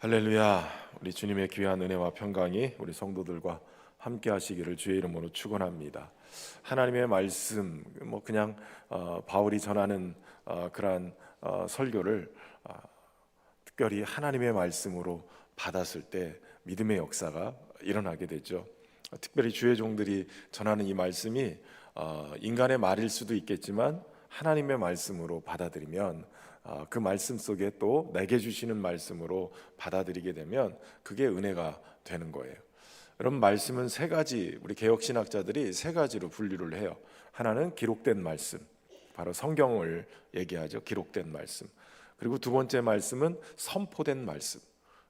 할렐루야. 우리 주님의 귀한 은혜와 평강이 우리 성도들과 함께 하시기를 주의 이름으로 축원합니다. 하나님의 말씀, 그냥 바울이 전하는 그러한 설교를 특별히 하나님의 말씀으로 받았을 때 믿음의 역사가 일어나게 되죠. 특별히 주의 종들이 전하는 이 말씀이 인간의 말일 수도 있겠지만 하나님의 말씀으로 받아들이면, 그 말씀 속에 또 내게 주시는 말씀으로 받아들이게 되면 그게 은혜가 되는 거예요. 여러분, 말씀은 세 가지, 우리 개혁신학자들이 세 가지로 분류를 해요. 하나는 기록된 말씀, 바로 성경을 얘기하죠. 기록된 말씀. 그리고 두 번째 말씀은 선포된 말씀.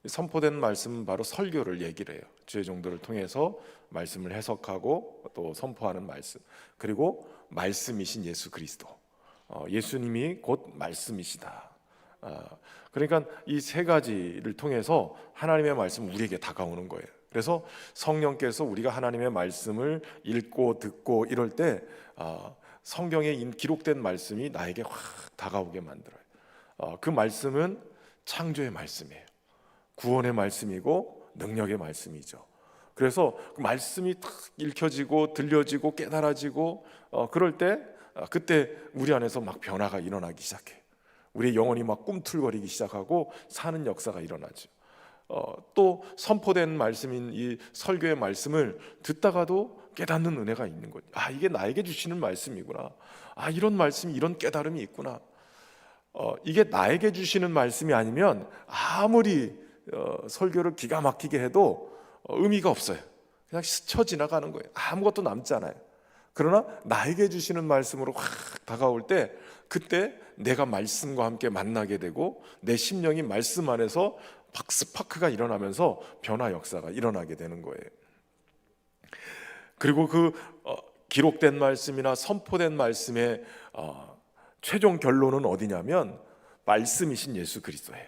선포된 말씀은 바로 설교를 얘기를 해요. 주의 종들을 통해서 말씀을 해석하고 또 선포하는 말씀. 그리고 말씀이신 예수 그리스도, 예수님이 곧 말씀이시다. 그러니까 이 세 가지를 통해서 하나님의 말씀 우리에게 다가오는 거예요. 그래서 성령께서 우리가 하나님의 말씀을 읽고 듣고 이럴 때 성경에 기록된 말씀이 나에게 확 다가오게 만들어요. 그 말씀은 창조의 말씀이에요. 구원의 말씀이고 능력의 말씀이죠. 그래서 그 말씀이 탁 읽혀지고 들려지고 깨달아지고 그럴 때 그때 우리 안에서 막 변화가 일어나기 시작해. 우리의 영혼이 막 꿈틀거리기 시작하고 사는 역사가 일어나죠. 또 선포된 말씀인 이 설교의 말씀을 듣다가도 깨닫는 은혜가 있는 거죠. 이게 나에게 주시는 말씀이구나. 이런 말씀이, 이런 깨달음이 있구나. 이게 나에게 주시는 말씀이 아니면 아무리 설교를 기가 막히게 해도 의미가 없어요. 그냥 스쳐 지나가는 거예요. 아무것도 남지 않아요. 그러나 나에게 주시는 말씀으로 확 다가올 때, 그때 내가 말씀과 함께 만나게 되고 내 심령이 말씀 안에서 박스파크가 일어나면서 변화 역사가 일어나게 되는 거예요. 그리고 그 기록된 말씀이나 선포된 말씀의 최종 결론은 어디냐면 말씀이신 예수 그리스도예요.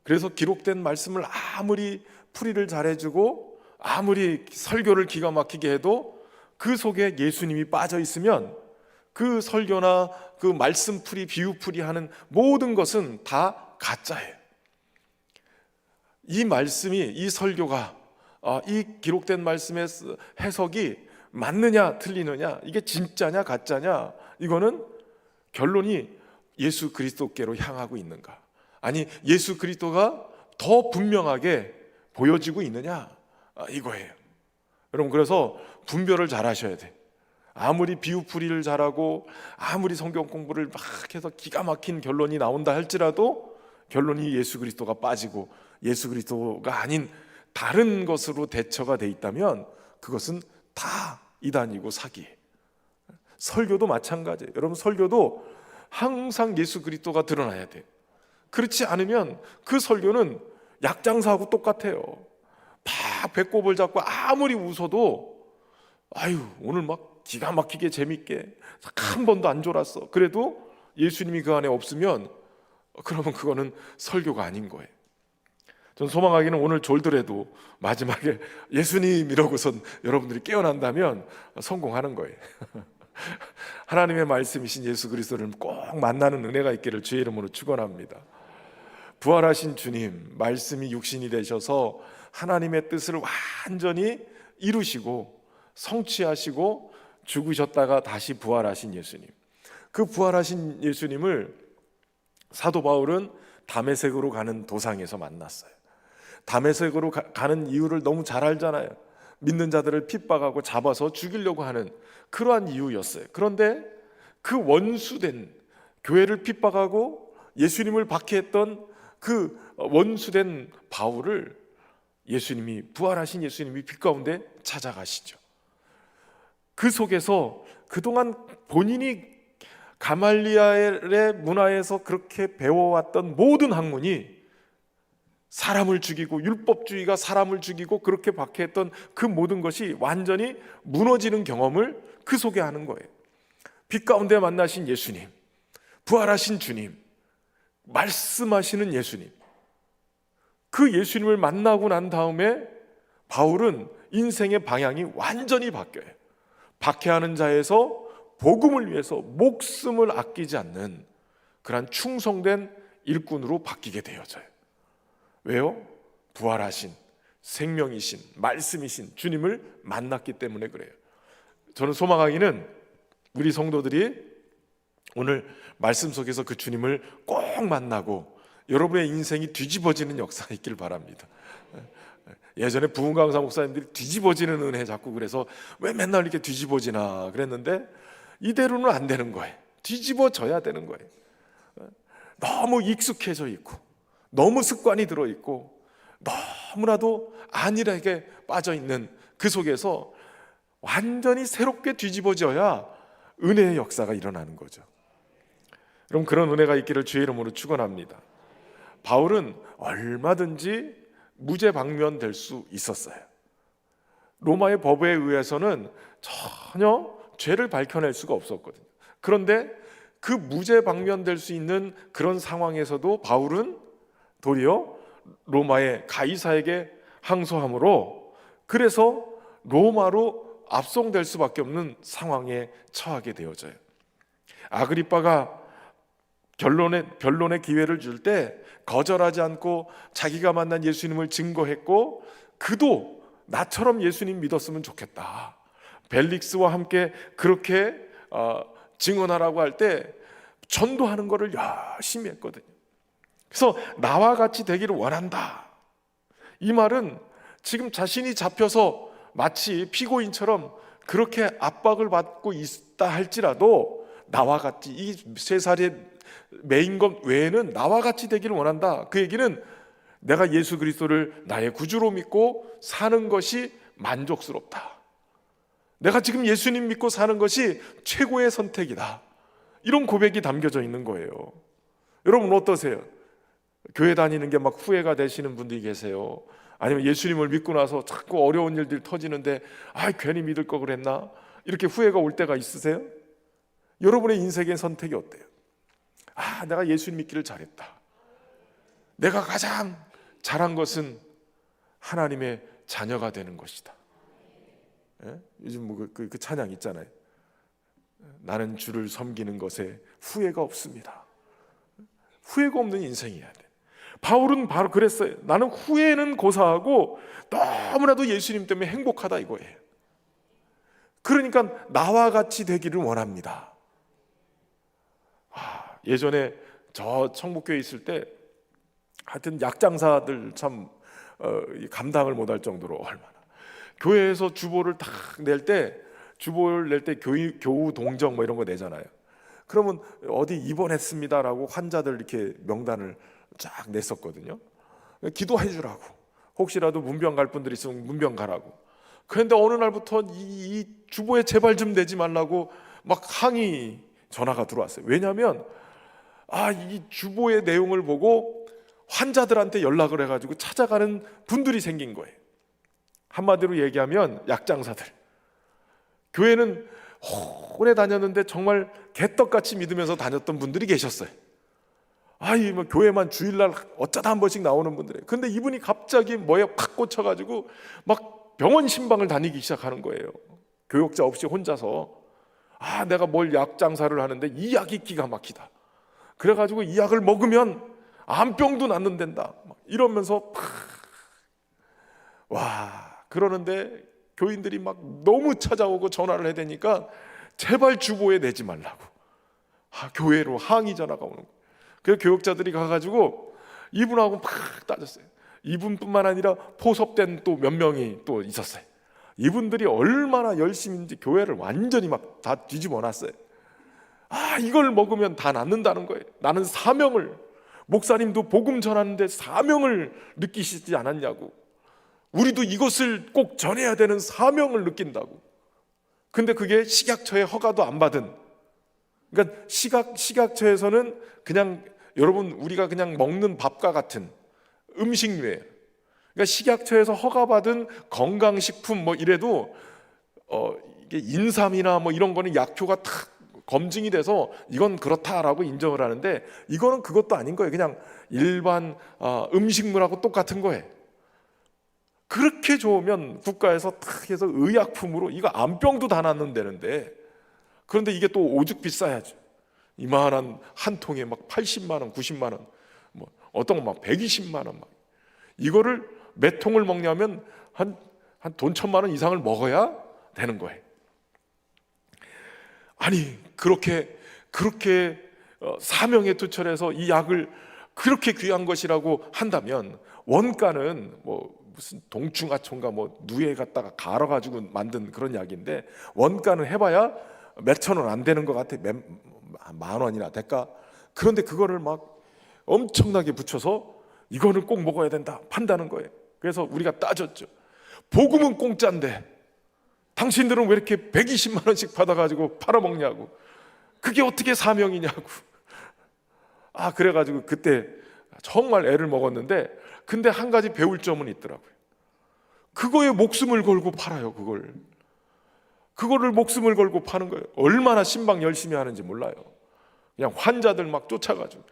그래서 기록된 말씀을 아무리 풀이를 잘해주고 아무리 설교를 기가 막히게 해도 그 속에 예수님이 빠져 있으면 그 설교나 그 말씀 풀이, 비유 풀이 하는 모든 것은 다 가짜예요. 이 말씀이, 이 설교가, 이 기록된 말씀의 해석이 맞느냐 틀리느냐, 이게 진짜냐 가짜냐, 이거는 결론이 예수 그리스도께로 향하고 있는가, 아니 예수 그리스도가 더 분명하게 보여지고 있느냐, 이거예요. 여러분, 그래서 분별을 잘 하셔야 돼. 아무리 비유풀이를 잘하고 아무리 성경 공부를 막 해서 기가 막힌 결론이 나온다 할지라도 결론이 예수 그리스도가 빠지고 예수 그리스도가 아닌 다른 것으로 대처가 돼 있다면 그것은 다 이단이고 사기. 설교도 마찬가지예요. 여러분, 설교도 항상 예수 그리스도가 드러나야 돼. 그렇지 않으면 그 설교는 약장사하고 똑같아요. 막 배꼽을 잡고 아무리 웃어도 오늘 막 기가 막히게 재밌게 한 번도 안 졸았어. 그래도 예수님이 그 안에 없으면 그러면 그거는 설교가 아닌 거예요. 전 소망하기는 오늘 졸더라도 마지막에 예수님 이러고선 여러분들이 깨어난다면 성공하는 거예요. 하나님의 말씀이신 예수 그리스도를 꼭 만나는 은혜가 있기를 주의 이름으로 축원합니다. 부활하신 주님, 말씀이 육신이 되셔서 하나님의 뜻을 완전히 이루시고 성취하시고 죽으셨다가 다시 부활하신 예수님, 그 부활하신 예수님을 사도 바울은 다메섹으로 가는 도상에서 만났어요. 다메섹으로 가는 이유를 너무 잘 알잖아요. 믿는 자들을 핍박하고 잡아서 죽이려고 하는 그러한 이유였어요. 그런데 그 원수된, 교회를 핍박하고 예수님을 박해했던 그 원수된 바울을 예수님이, 부활하신 예수님이 빛 가운데 찾아가시죠. 그 속에서 그동안 본인이 가말리엘의 문화에서 그렇게 배워왔던 모든 학문이, 사람을 죽이고 율법주의가 사람을 죽이고 그렇게 박해했던 그 모든 것이 완전히 무너지는 경험을 그 속에 하는 거예요. 빛 가운데 만나신 예수님, 부활하신 주님, 말씀하시는 예수님, 그 예수님을 만나고 난 다음에 바울은 인생의 방향이 완전히 바뀌어요. 박해하는 자에서 복음을 위해서 목숨을 아끼지 않는 그런 충성된 일꾼으로 바뀌게 되어져요. 왜요? 부활하신 생명이신 말씀이신 주님을 만났기 때문에 그래요. 저는 소망하기는 우리 성도들이 오늘 말씀 속에서 그 주님을 꼭 만나고 여러분의 인생이 뒤집어지는 역사가 있길 바랍니다. 예전에 부흥강사 목사님들이 뒤집어지는 은혜 자꾸 그래서 왜 맨날 이렇게 뒤집어지나 그랬는데 이대로는 안 되는 거예요. 뒤집어져야 되는 거예요. 너무 익숙해져 있고 너무 습관이 들어있고 너무나도 안일하게 빠져있는 그 속에서 완전히 새롭게 뒤집어져야 은혜의 역사가 일어나는 거죠. 그럼 그런 은혜가 있기를 주의 이름으로 축원합니다. 바울은 얼마든지 무죄방면될 수 있었어요. 로마의 법에 의해서는 전혀 죄를 밝혀낼 수가 없었거든요. 그런데 그 무죄방면될 수 있는 그런 상황에서도 바울은 도리어 로마의 가이사에게 항소함으로 그래서 로마로 압송될 수밖에 없는 상황에 처하게 되어져요. 아그리빠가 변론의 기회를 줄 때 거절하지 않고 자기가 만난 예수님을 증거했고 그도 나처럼 예수님 믿었으면 좋겠다. 벨릭스와 함께 그렇게 증언하라고 할 때 전도하는 것을 열심히 했거든요. 그래서 나와 같이 되기를 원한다. 이 말은 지금 자신이 잡혀서 마치 피고인처럼 그렇게 압박을 받고 있다 할지라도 나와 같이 이 세살에 매인 것 외에는 나와 같이 되기를 원한다. 그 얘기는 내가 예수 그리스도를 나의 구주로 믿고 사는 것이 만족스럽다. 내가 지금 예수님 믿고 사는 것이 최고의 선택이다. 이런 고백이 담겨져 있는 거예요. 여러분 어떠세요? 교회 다니는 게 막 후회가 되시는 분들이 계세요. 아니면 예수님을 믿고 나서 자꾸 어려운 일들이 터지는데 괜히 믿을 걸 그랬나? 이렇게 후회가 올 때가 있으세요? 여러분의 인생의 선택이 어때요? 내가 예수님 믿기를 잘했다. 내가 가장 잘한 것은 하나님의 자녀가 되는 것이다. 예? 요즘 그 찬양 있잖아요. 나는 주를 섬기는 것에 후회가 없습니다. 후회가 없는 인생이어야 돼. 바울은 바로 그랬어요. 나는 후회는 고사하고 너무나도 예수님 때문에 행복하다 이거예요. 그러니까 나와 같이 되기를 원합니다. 예전에 저 청북교회 있을 때 하여튼 약장사들 참 감당을 못할 정도로 얼마나 교회에서 주보를 딱 낼 때 교우 동정 뭐 이런 거 내잖아요. 그러면 어디 입원했습니다라고 환자들 이렇게 명단을 쫙 냈었거든요. 기도해 주라고. 혹시라도 문병 갈 분들 있으면 문병 가라고. 그런데 어느 날부터 이 주보에 제발 좀 내지 말라고 막 항의 전화가 들어왔어요. 왜냐하면 이 주보의 내용을 보고 환자들한테 연락을 해가지고 찾아가는 분들이 생긴 거예요. 한마디로 얘기하면 약장사들. 교회는 오래 다녔는데 정말 개떡같이 믿으면서 다녔던 분들이 계셨어요. 뭐 교회만 주일날 어쩌다 한 번씩 나오는 분들이에요. 근데 이분이 갑자기 뭐에 팍 꽂혀가지고 막 병원 신방을 다니기 시작하는 거예요. 교역자 없이 혼자서. 내가 뭘 약장사를 하는데 이 약이 기가 막히다. 그래가지고 이 약을 먹으면 암병도 낫는단다. 이러면서 그러는데 교인들이 막 너무 찾아오고 전화를 해야 되니까 제발 주보에 내지 말라고 교회로 항의 전화가 오는 거예요. 그래서 교역자들이 가가지고 이분하고 막 따졌어요. 이분뿐만 아니라 포섭된 또 몇 명이 또 있었어요. 이분들이 얼마나 열심인지 교회를 완전히 막 다 뒤집어 놨어요. 이걸 먹으면 다 낫는다는 거예요. 나는 사명을, 목사님도 복음 전하는데 사명을 느끼시지 않았냐고. 우리도 이것을 꼭 전해야 되는 사명을 느낀다고. 근데 그게 식약처의 허가도 안 받은, 그러니까 식약처에서는 그냥 여러분 우리가 그냥 먹는 밥과 같은 음식류예요. 그러니까 식약처에서 허가받은 건강식품 뭐 이래도 이게 인삼이나 뭐 이런 거는 약효가 탁 검증이 돼서 이건 그렇다라고 인정을 하는데 이거는 그것도 아닌 거예요. 그냥 일반 음식물하고 똑같은 거예요. 그렇게 좋으면 국가에서 탁 해서 의약품으로 이거 암병도 다 낫는다는데, 그런데 이게 또 오죽 비싸야죠. 이만한 한 통에 막 80만 원, 90만 원, 뭐 어떤 거 막 120만 원 막 이거를 몇 통을 먹냐면 한 돈 1,000만 원 이상을 먹어야 되는 거예요. 아니 그렇게 사명에 투철해서 이 약을 그렇게 귀한 것이라고 한다면, 원가는 뭐 무슨 동충하초인가 뭐 누에 갖다가 갈아가지고 만든 그런 약인데, 원가는 해봐야 몇천 원 안 되는 것 같아. 만 원이나 될까? 그런데 그거를 막 엄청나게 붙여서 이거는 꼭 먹어야 된다 판다는 거예요. 그래서 우리가 따졌죠. 복음은 공짜인데 당신들은 왜 이렇게 120만 원씩 받아가지고 팔아먹냐고. 그게 어떻게 사명이냐고. 그래가지고 그때 정말 애를 먹었는데, 근데 한 가지 배울 점은 있더라고요. 그거에 목숨을 걸고 팔아요. 그거를 목숨을 걸고 파는 거예요. 얼마나 신방 열심히 하는지 몰라요. 그냥 환자들 막 쫓아가지고.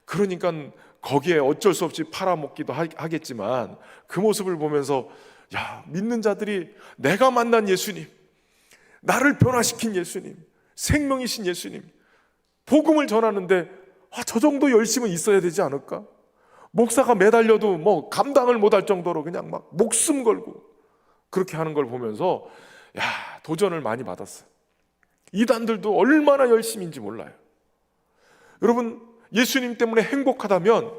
그러니까 거기에 어쩔 수 없이 팔아먹기도 하겠지만, 그 모습을 보면서 야, 믿는 자들이 내가 만난 예수님, 나를 변화시킨 예수님, 생명이신 예수님, 복음을 전하는데 저 정도 열심은 있어야 되지 않을까? 목사가 매달려도 뭐 감당을 못할 정도로 그냥 막 목숨 걸고 그렇게 하는 걸 보면서 도전을 많이 받았어요. 이단들도 얼마나 열심인지 몰라요. 여러분, 예수님 때문에 행복하다면,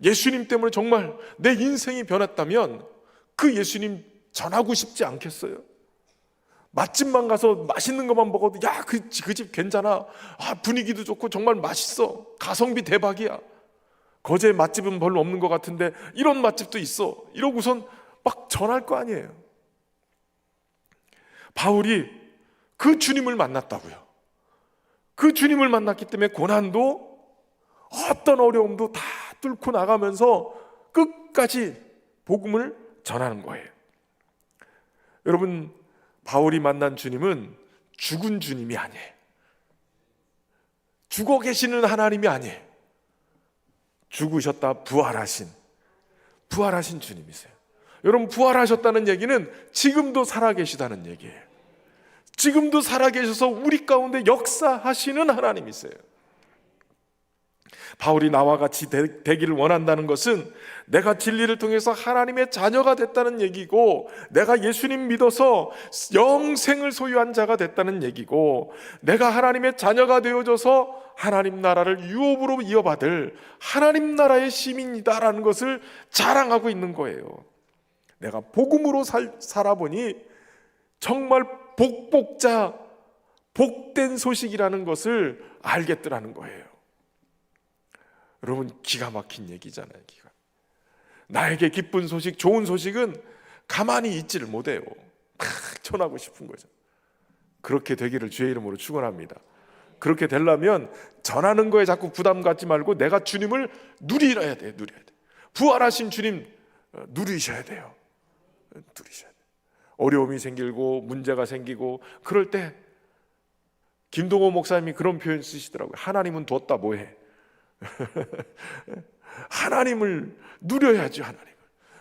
예수님 때문에 정말 내 인생이 변했다면 그 예수님 전하고 싶지 않겠어요? 맛집만 가서 맛있는 것만 먹어도 그 집 괜찮아, 분위기도 좋고 정말 맛있어, 가성비 대박이야, 거제 맛집은 별로 없는 것 같은데 이런 맛집도 있어, 이러고선 막 전할 거 아니에요. 바울이 그 주님을 만났다고요. 그 주님을 만났기 때문에 고난도 어떤 어려움도 다 뚫고 나가면서 끝까지 복음을 전하는 거예요. 여러분, 바울이 만난 주님은 죽은 주님이 아니에요. 죽어 계시는 하나님이 아니에요. 죽으셨다 부활하신 주님이세요. 여러분, 부활하셨다는 얘기는 지금도 살아계시다는 얘기예요. 지금도 살아계셔서 우리 가운데 역사하시는 하나님이세요. 바울이 나와 같이 되기를 원한다는 것은 내가 진리를 통해서 하나님의 자녀가 됐다는 얘기고, 내가 예수님 믿어서 영생을 소유한 자가 됐다는 얘기고, 내가 하나님의 자녀가 되어져서 하나님 나라를 유업으로 이어받을 하나님 나라의 시민이다라는 것을 자랑하고 있는 거예요. 내가 복음으로 살아보니 정말 복복자, 복된 소식이라는 것을 알겠더라는 거예요. 여러분, 기가 막힌 얘기잖아요. 나에게 기쁜 소식, 좋은 소식은 가만히 있지를 못해요. 막 전하고 싶은 거죠. 그렇게 되기를 주의 이름으로 축원합니다. 그렇게 되려면 전하는 거에 자꾸 부담 갖지 말고 내가 주님을 누려야 돼요. 부활하신 주님 누리셔야 돼요. 어려움이 생기고 문제가 생기고 그럴 때 김동호 목사님이 그런 표현 쓰시더라고요. 하나님은 뒀다 뭐해? 하나님을 누려야죠.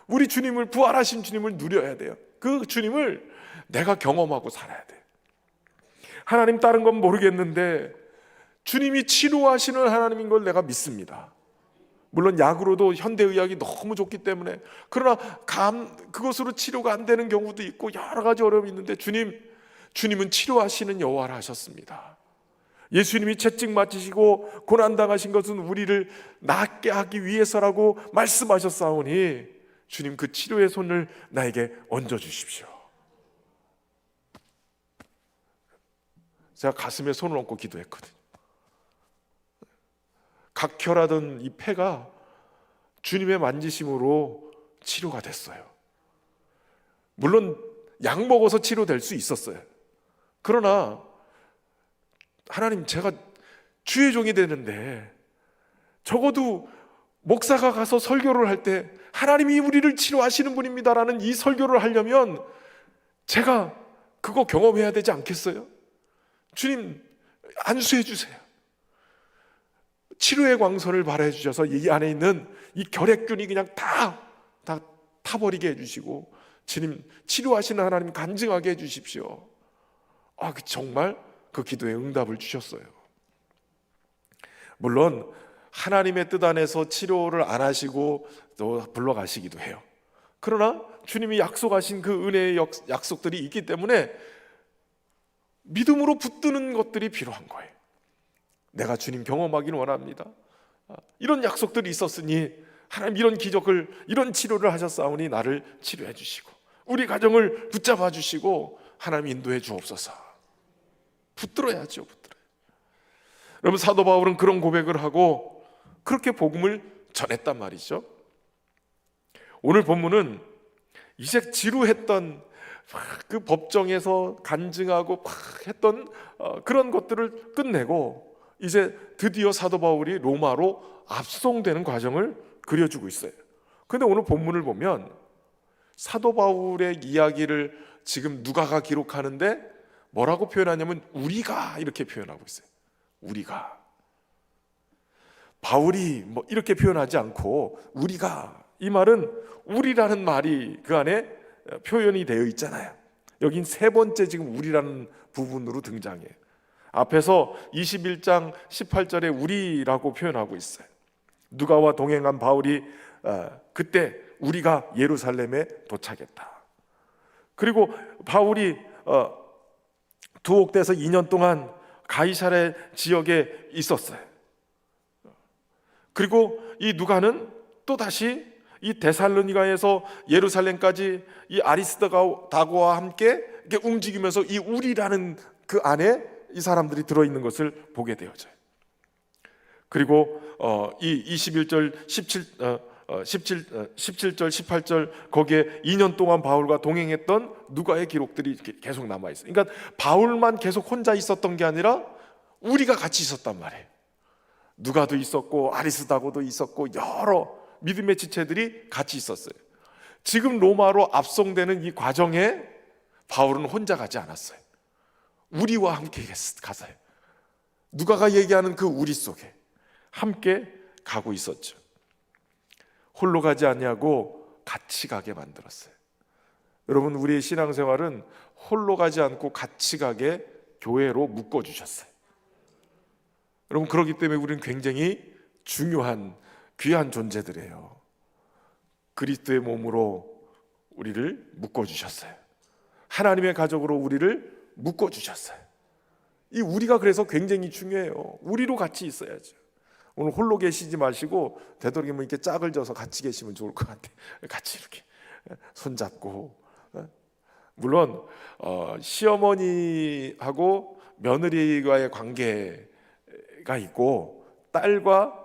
우리 주님을, 부활하신 주님을 누려야 돼요. 그 주님을 내가 경험하고 살아야 돼요. 하나님 다른 건 모르겠는데 주님이 치료하시는 하나님인 걸 내가 믿습니다. 물론 약으로도 현대의학이 너무 좋기 때문에, 그러나 그것으로 치료가 안 되는 경우도 있고 여러 가지 어려움이 있는데 주님은 치료하시는 여호와라 하셨습니다. 예수님이 채찍 맞으시고 고난당하신 것은 우리를 낫게 하기 위해서라고 말씀하셨사오니 주님 그 치료의 손을 나에게 얹어주십시오. 제가 가슴에 손을 얹고 기도했거든요. 각혈하던 이 폐가 주님의 만지심으로 치료가 됐어요. 물론 약 먹어서 치료될 수 있었어요. 그러나 하나님, 제가 주의 종이 되는데 적어도 목사가 가서 설교를 할 때 하나님이 우리를 치료하시는 분입니다라는 이 설교를 하려면 제가 그거 경험해야 되지 않겠어요? 주님, 안수해 주세요. 치료의 광선을 발해 주셔서 이 안에 있는 이 결핵균이 그냥 다 타버리게 해주시고, 주님 치료하시는 하나님 간증하게 해주십시오. 정말 그 기도에 응답을 주셨어요. 물론 하나님의 뜻 안에서 치료를 안 하시고 또 불러가시기도 해요. 그러나 주님이 약속하신 그 은혜의 약속들이 있기 때문에 믿음으로 붙드는 것들이 필요한 거예요. 내가 주님 경험하기를 원합니다. 이런 약속들이 있었으니 하나님 이런 기적을, 이런 치료를 하셨사오니 나를 치료해 주시고 우리 가정을 붙잡아 주시고 하나님 인도해 주옵소서. 붙들어야죠. 여러분, 사도 바울은 그런 고백을 하고 그렇게 복음을 전했단 말이죠. 오늘 본문은 이제 지루했던 그 법정에서 간증하고 했던 그런 것들을 끝내고 이제 드디어 사도 바울이 로마로 압송되는 과정을 그려주고 있어요. 그런데 오늘 본문을 보면 사도 바울의 이야기를 지금 누가가 기록하는데 뭐라고 표현하냐면 우리가 이렇게 표현하고 있어요. 우리가. 바울이 뭐 이렇게 표현하지 않고 우리가, 이 말은 우리라는 말이 그 안에 표현이 되어 있잖아요. 여긴 세 번째 지금 우리라는 부분으로 등장해요. 앞에서 21장 18절에 우리라고 표현하고 있어요. 누가와 동행한 바울이 그때 우리가 예루살렘에 도착했다. 그리고 바울이 두옥돼서 2년 동안 가이사랴 지역에 있었어요. 그리고 이 누가는 또 다시 이 데살로니가에서 예루살렘까지 이 아리스다고와 함께 이렇게 움직이면서 이 우리라는 그 안에 이 사람들이 들어있는 것을 보게 되어져요. 그리고 이 21절 17절 18절 거기에 2년 동안 바울과 동행했던 누가의 기록들이 계속 남아있어요. 그러니까 바울만 계속 혼자 있었던 게 아니라 우리가 같이 있었단 말이에요. 누가도 있었고 아리스다고도 있었고 여러 믿음의 지체들이 같이 있었어요. 지금 로마로 압송되는 이 과정에 바울은 혼자 가지 않았어요. 우리와 함께 갔어요. 누가가 얘기하는 그 우리 속에 함께 가고 있었죠. 홀로 가지 않냐고 같이 가게 만들었어요. 여러분, 우리의 신앙생활은 홀로 가지 않고 같이 가게 교회로 묶어주셨어요. 여러분, 그렇기 때문에 우리는 굉장히 중요한 귀한 존재들이에요. 그리스도의 몸으로 우리를 묶어주셨어요. 하나님의 가족으로 우리를 묶어주셨어요. 이 우리가 그래서 굉장히 중요해요. 우리로 같이 있어야죠. 오늘 홀로 계시지 마시고 되도록이면 이렇게 짝을 져서 같이 계시면 좋을 것 같아요. 같이 이렇게 손잡고. 물론 시어머니하고 며느리와의 관계가 있고 딸과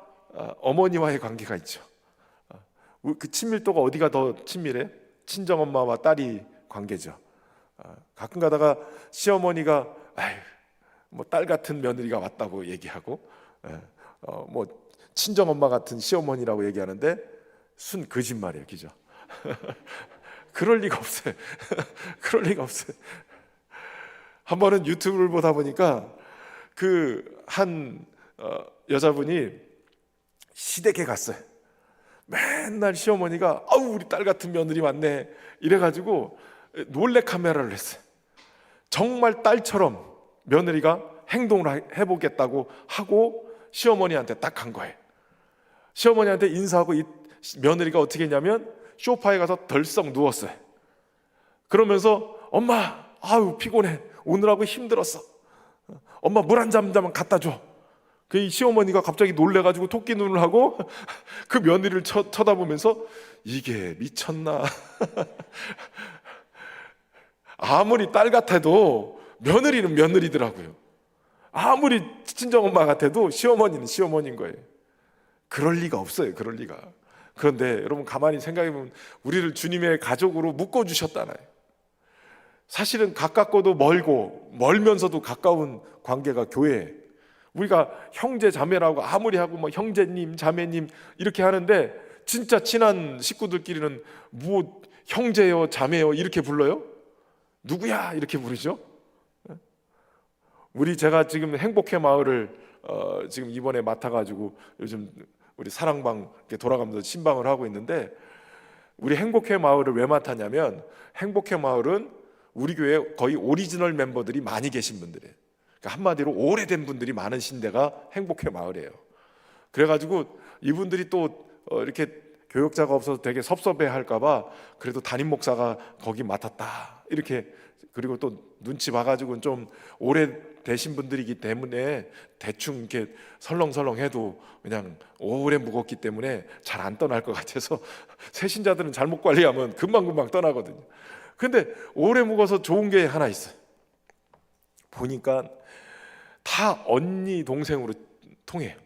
어머니와의 관계가 있죠. 그 친밀도가 어디가 더 친밀해? 친정엄마와 딸이 관계죠. 가끔 가다가 시어머니가 뭐 딸 같은 며느리가 왔다고 얘기하고 뭐 친정엄마 같은 시어머니라고 얘기하는데 순 거짓말이에요. 그죠? 그럴 리가 없어요. 그럴 리가 없어요. 한 번은 유튜브를 보다 보니까 그 한 여자분이 시댁에 갔어요. 맨날 시어머니가 아우 우리 딸 같은 며느리 왔네 이래가지고 몰래 카메라를 했어요. 정말 딸처럼 며느리가 행동을 해보겠다고 하고 시어머니한테 딱 간 거예요. 시어머니한테 인사하고 이 며느리가 어떻게 했냐면 소파에 가서 덜썩 누웠어요. 그러면서 엄마 아유 피곤해 오늘하고 힘들었어. 엄마 물 한 잔만 갖다 줘. 그 시어머니가 갑자기 놀래가지고 토끼 눈을 하고 그 며느리를 쳐다보면서 이게 미쳤나. 아무리 딸 같아도 며느리는 며느리더라고요. 아무리 친정엄마 같아도 시어머니는 시어머니인 거예요. 그럴 리가 없어요. 그럴 리가. 그런데 여러분 가만히 생각해보면 우리를 주님의 가족으로 묶어주셨잖아요. 사실은 가깝고도 멀고 멀면서도 가까운 관계가 교회예요. 우리가 형제 자매라고 아무리 하고 뭐 형제님 자매님 이렇게 하는데 진짜 친한 식구들끼리는 뭐 형제요 자매요 이렇게 불러요? 누구야 이렇게 부르죠? 제가 지금 행복회 마을을 지금 이번에 맡아가지고 요즘 우리 사랑방 이렇게 돌아가면서 신방을 하고 있는데 우리 행복회 마을을 왜 맡았냐면 행복회 마을은 우리 교회 거의 오리지널 멤버들이 많이 계신 분들이에요. 그러니까 한마디로 오래된 분들이 많으신 데가 행복회 마을이에요. 그래가지고 이분들이 또 이렇게 교역자가 없어서 되게 섭섭해할까봐 그래도 담임 목사가 거기 맡았다 이렇게, 그리고 또 눈치 봐가지고는 좀 오래 되신 분들이기 때문에 대충 이렇게 설렁설렁해도 그냥 오래 묵었기 때문에 잘 안 떠날 것 같아서 새신자들은 잘못 관리하면 금방금방 떠나거든요. 근데 오래 묵어서 좋은 게 하나 있어요. 보니까 다 언니 동생으로 통해요.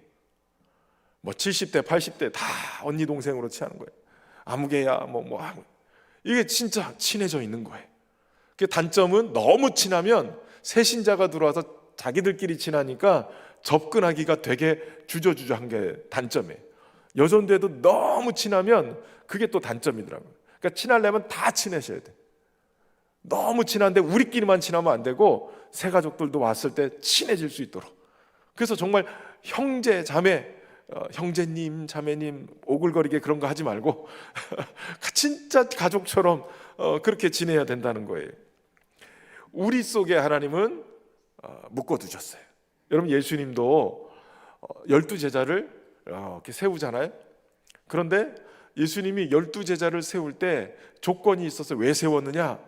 뭐 70대 80대 다 언니 동생으로 취하는 거예요. 아무개야 이게 진짜 친해져 있는 거예요. 그 단점은 너무 친하면 새신자가 들어와서 자기들끼리 친하니까 접근하기가 되게 주저주저한 게 단점이에요. 여전돼도 너무 친하면 그게 또 단점이더라고요. 그러니까 친하려면 다 친해져야 돼. 너무 친한데 우리끼리만 친하면 안 되고 새 가족들도 왔을 때 친해질 수 있도록. 그래서 정말 형제 자매, 형제님 자매님 오글거리게 그런 거 하지 말고 진짜 가족처럼 그렇게 지내야 된다는 거예요. 우리 속에 하나님은 묶어두셨어요. 여러분, 예수님도 12제자를 이렇게 세우잖아요. 그런데 예수님이 12제자를 세울 때 조건이 있어서 왜 세웠느냐?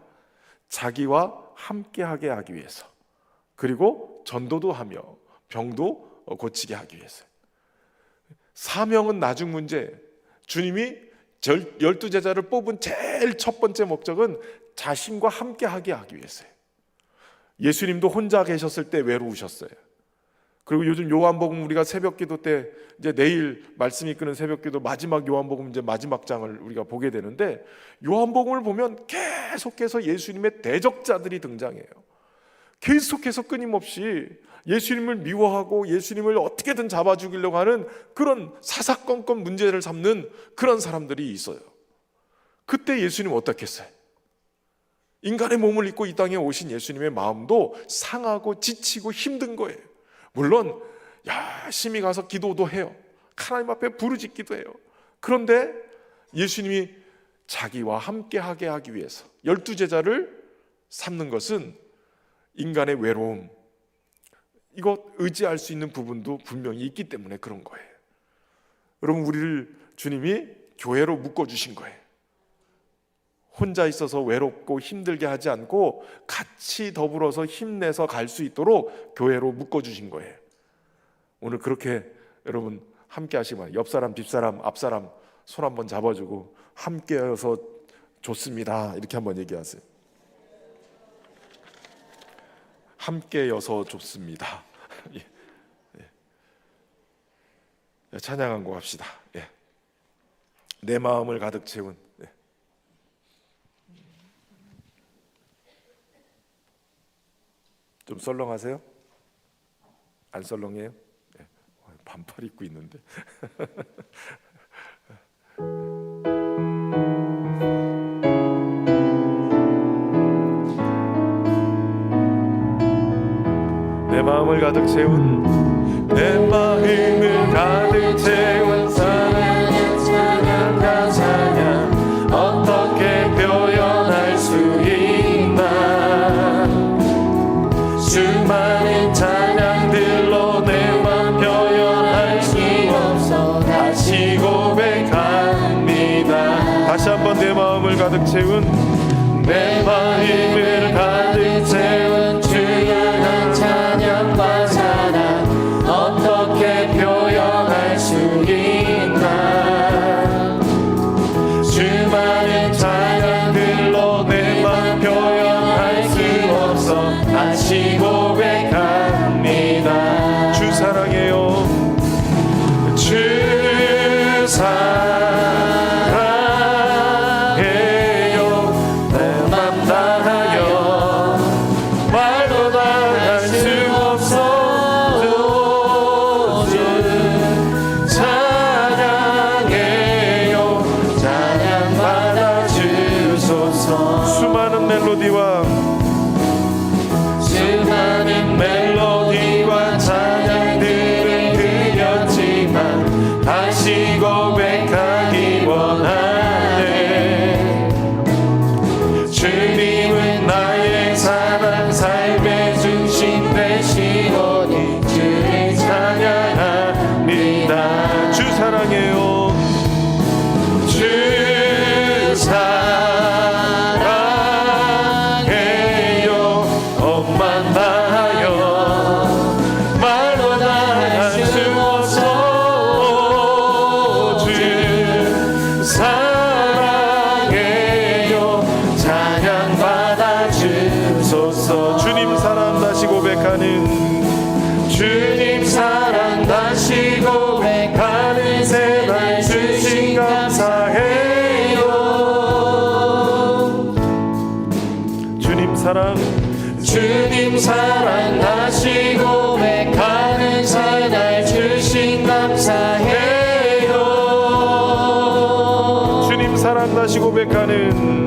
자기와 함께하게 하기 위해서, 그리고 전도도 하며 병도 고치게 하기 위해서. 사명은 나중 문제. 주님이 12제자를 뽑은 제일 첫 번째 목적은 자신과 함께하게 하기 위해서예요. 예수님도 혼자 계셨을 때 외로우셨어요. 그리고 요즘 요한복음 우리가 새벽기도 때 이제 내일 말씀이 끄는 새벽기도 마지막 요한복음 이제 마지막 장을 우리가 보게 되는데, 요한복음을 보면 계속해서 예수님의 대적자들이 등장해요. 계속해서 끊임없이 예수님을 미워하고 예수님을 어떻게든 잡아 죽이려고 하는 그런 사사건건 문제를 삼는 그런 사람들이 있어요. 그때 예수님 어떻게 했어요? 인간의 몸을 입고 이 땅에 오신 예수님의 마음도 상하고 지치고 힘든 거예요. 물론 열심히 가서 기도도 해요. 하나님 앞에 부르짖기도 해요. 그런데 예수님이 자기와 함께하게 하기 위해서 12제자를 삼는 것은 인간의 외로움, 이것 의지할 수 있는 부분도 분명히 있기 때문에 그런 거예요. 여러분, 우리를 주님이 교회로 묶어주신 거예요. 혼자 있어서 외롭고 힘들게 하지 않고 같이 더불어서 힘내서 갈 수 있도록 교회로 묶어주신 거예요. 오늘 그렇게 여러분 함께 하시기 바랍니다. 옆사람, 뒷사람, 앞사람 손 한번 잡아주고 함께여서 좋습니다 이렇게 한번 얘기하세요. 함께여서 좋습니다. 예. 예. 찬양 한 곡 합시다. 예. 내 마음을 가득 채운. 예. 좀 썰렁하세요? 안 썰렁해요? 예. 반팔 입고 있는데. 내 마음을 가득 채운, 내 마음을 가득 채운 사랑의 찬양과 찬양, 어떻게 표현할 수 있나? 수많은 찬양들로 내 마음 표현할 수 없어 다시 고백합니다. 다시 한번 내 마음을 가득 채운, 내 마음을 가득 채운 주의 찬양과 사랑, 어떻게 표현할 수 있나? 수많은 찬양들로 내 맘 표현할 수 없어 다시 고백합니다. 주 사랑해요. 주 사랑해요. 내 맘 다하여 말도 다 할 수 없어. 주 찬양해요. 찬양 받아 주소서. 수많은 멜로디와 찬양들을 드렸지만 다시 고백하기 원하네. 주님은 나의 사랑, 삶의 중심 되시오니 주를 찬양합니다. 주 사랑해요. 주 주님 사랑하시 고백하는 사날 주신 감사해요. 주님 사랑하시 고백하는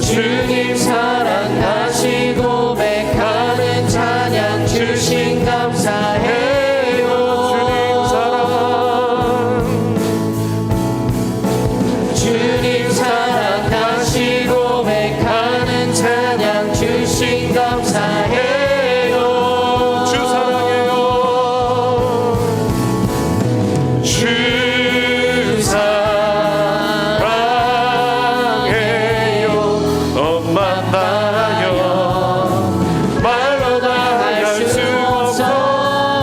주님 사랑하시 고백하는 찬양 주신 감사해요. 주님 사랑하시 고백하는 찬양 주신 감사해요. 주 사랑해요. 주 사랑해요. 너만 다하여 말로 다 할 수 없어.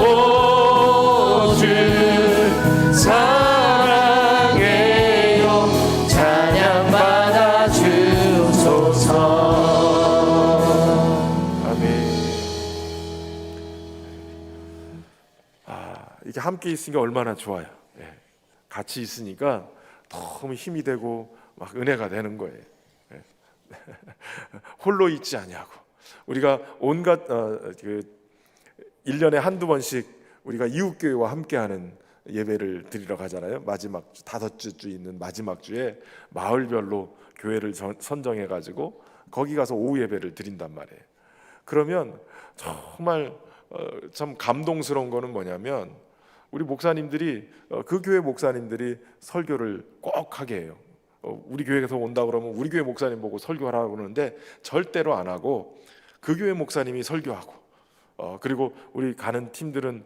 오, 주 사랑해요. 찬양 받아 주소서. 아멘. 이게 함께 있으니까 얼마나 좋아요. 예. 같이 있으니까 너무 힘이 되고 막 은혜가 되는 거예요. 예. 홀로 있지 아니하고 우리가 온갖 1년에 한두 번씩 우리가 이웃교회와 함께하는 예배를 드리러 가잖아요. 마지막 주, 5주 있는 마지막 주에 마을별로 교회를 선정해 가지고 거기 가서 오후 예배를 드린단 말이에요. 그러면 정말 참 감동스러운 거는 뭐냐면 우리 목사님들이 그 교회 목사님들이 설교를 꼭 하게 해요. 우리 교회에서 온다 그러면 우리 교회 목사님 보고 설교하라고 그러는데 절대로 안 하고 그 교회 목사님이 설교하고 그리고 우리 가는 팀들은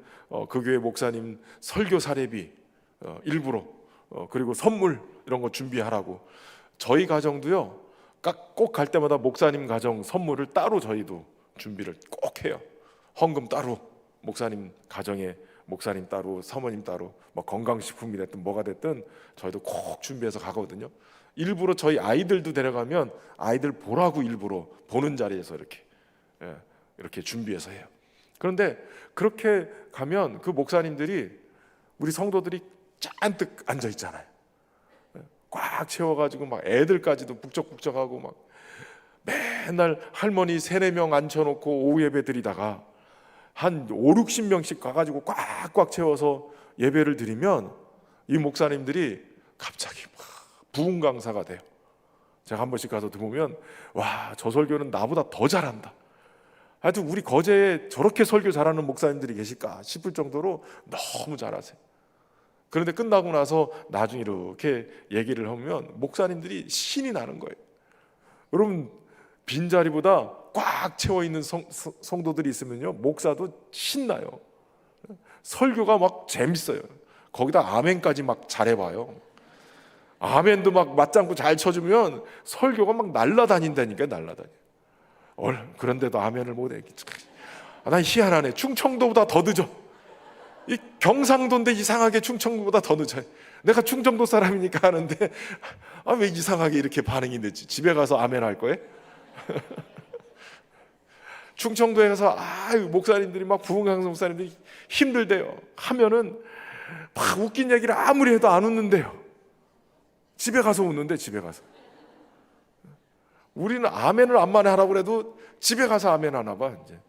그 교회 목사님 설교 사례비 일부러 그리고 선물 이런 거 준비하라고. 저희 가정도요 꼭 갈 때마다 목사님 가정 선물을 따로 저희도 준비를 꼭 해요. 헌금 따로, 목사님 가정에 목사님 따로, 사모님 따로, 뭐 건강식품이 됐든 뭐가 됐든 저희도 꼭 준비해서 가거든요. 일부러 저희 아이들도 데려가면 아이들 보라고 일부러 보는 자리에서 이렇게 준비해서 해요. 그런데 그렇게 가면 그 목사님들이 우리 성도들이 잔뜩 앉아 있잖아요. 꽉 채워가지고 막 애들까지도 북적북적하고 막 맨날 할머니 3-4명 앉혀놓고 오후 예배 드리다가 한 5-60명씩 가가지고 꽉꽉 채워서 예배를 드리면 이 목사님들이 갑자기 막 부흥 강사가 돼요. 제가 한 번씩 가서 들으면 와, 저 설교는 나보다 더 잘한다. 하여튼 우리 거제에 저렇게 설교 잘하는 목사님들이 계실까 싶을 정도로 너무 잘하세요. 그런데 끝나고 나서 나중에 이렇게 얘기를 하면 목사님들이 신이 나는 거예요. 여러분 빈자리보다 꽉 채워있는 성도들이 있으면요 목사도 신나요. 설교가 막 재밌어요. 거기다 아멘까지 막 잘해봐요. 아멘도 막 맞장구 잘 쳐주면 설교가 막 날라다닌다니까요. 날라다녀. 그런데도 아멘을 못해. 난 희한하네. 충청도보다 더 늦어. 이 경상도인데 이상하게 충청도보다 더 늦어요. 내가 충청도 사람이니까 하는데 왜 이상하게 이렇게 반응이 늦지? 집에 가서 아멘 할 거예요? 충청도에 가서 목사님들이 막 부흥강사 목사님들이 힘들대요 하면은 막 웃긴 얘기를 아무리 해도 안 웃는데요. 집에 가서 웃는데 집에 가서. 우리는 아멘을 암만 하라고 해도 집에 가서 아멘 하나 봐 이제.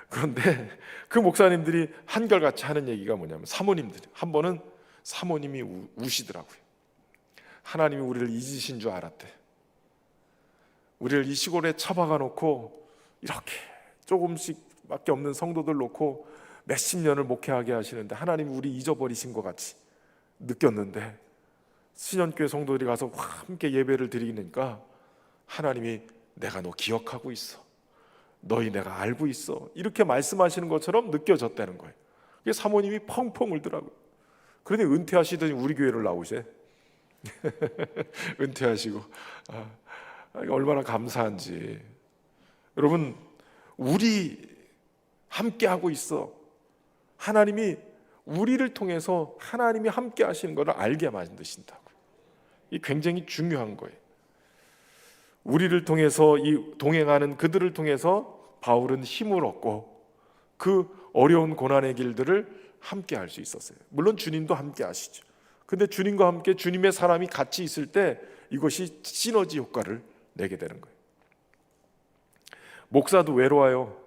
그런데 그 목사님들이 한결같이 하는 얘기가 뭐냐면 사모님들이 한 번은 사모님이 우시더라고요. 하나님이 우리를 잊으신 줄 알았대. 우리를 이 시골에 처박아 놓고 이렇게 조금씩밖에 없는 성도들 놓고 몇십 년을 목회하게 하시는데 하나님이 우리 잊어버리신 것 같이 느꼈는데 신현교회 성도들이 가서 함께 예배를 드리니까 하나님이 내가 너 기억하고 있어. 너희 내가 알고 있어. 이렇게 말씀하시는 것처럼 느껴졌다는 거예요. 그게 사모님이 펑펑 울더라고요. 그런데 은퇴하시더니 우리 교회를 나오셔. 은퇴하시고 얼마나 감사한지. 여러분 우리 함께 하고 있어. 하나님이 우리를 통해서 하나님이 함께 하시는 것을 알게 만드신다고. 이 굉장히 중요한 거예요. 우리를 통해서 이 동행하는 그들을 통해서 바울은 힘을 얻고 그 어려운 고난의 길들을 함께 할 수 있었어요. 물론 주님도 함께 하시죠. 근데 주님과 함께 주님의 사람이 같이 있을 때 이것이 시너지 효과를 내게 되는 거예요. 목사도 외로워요.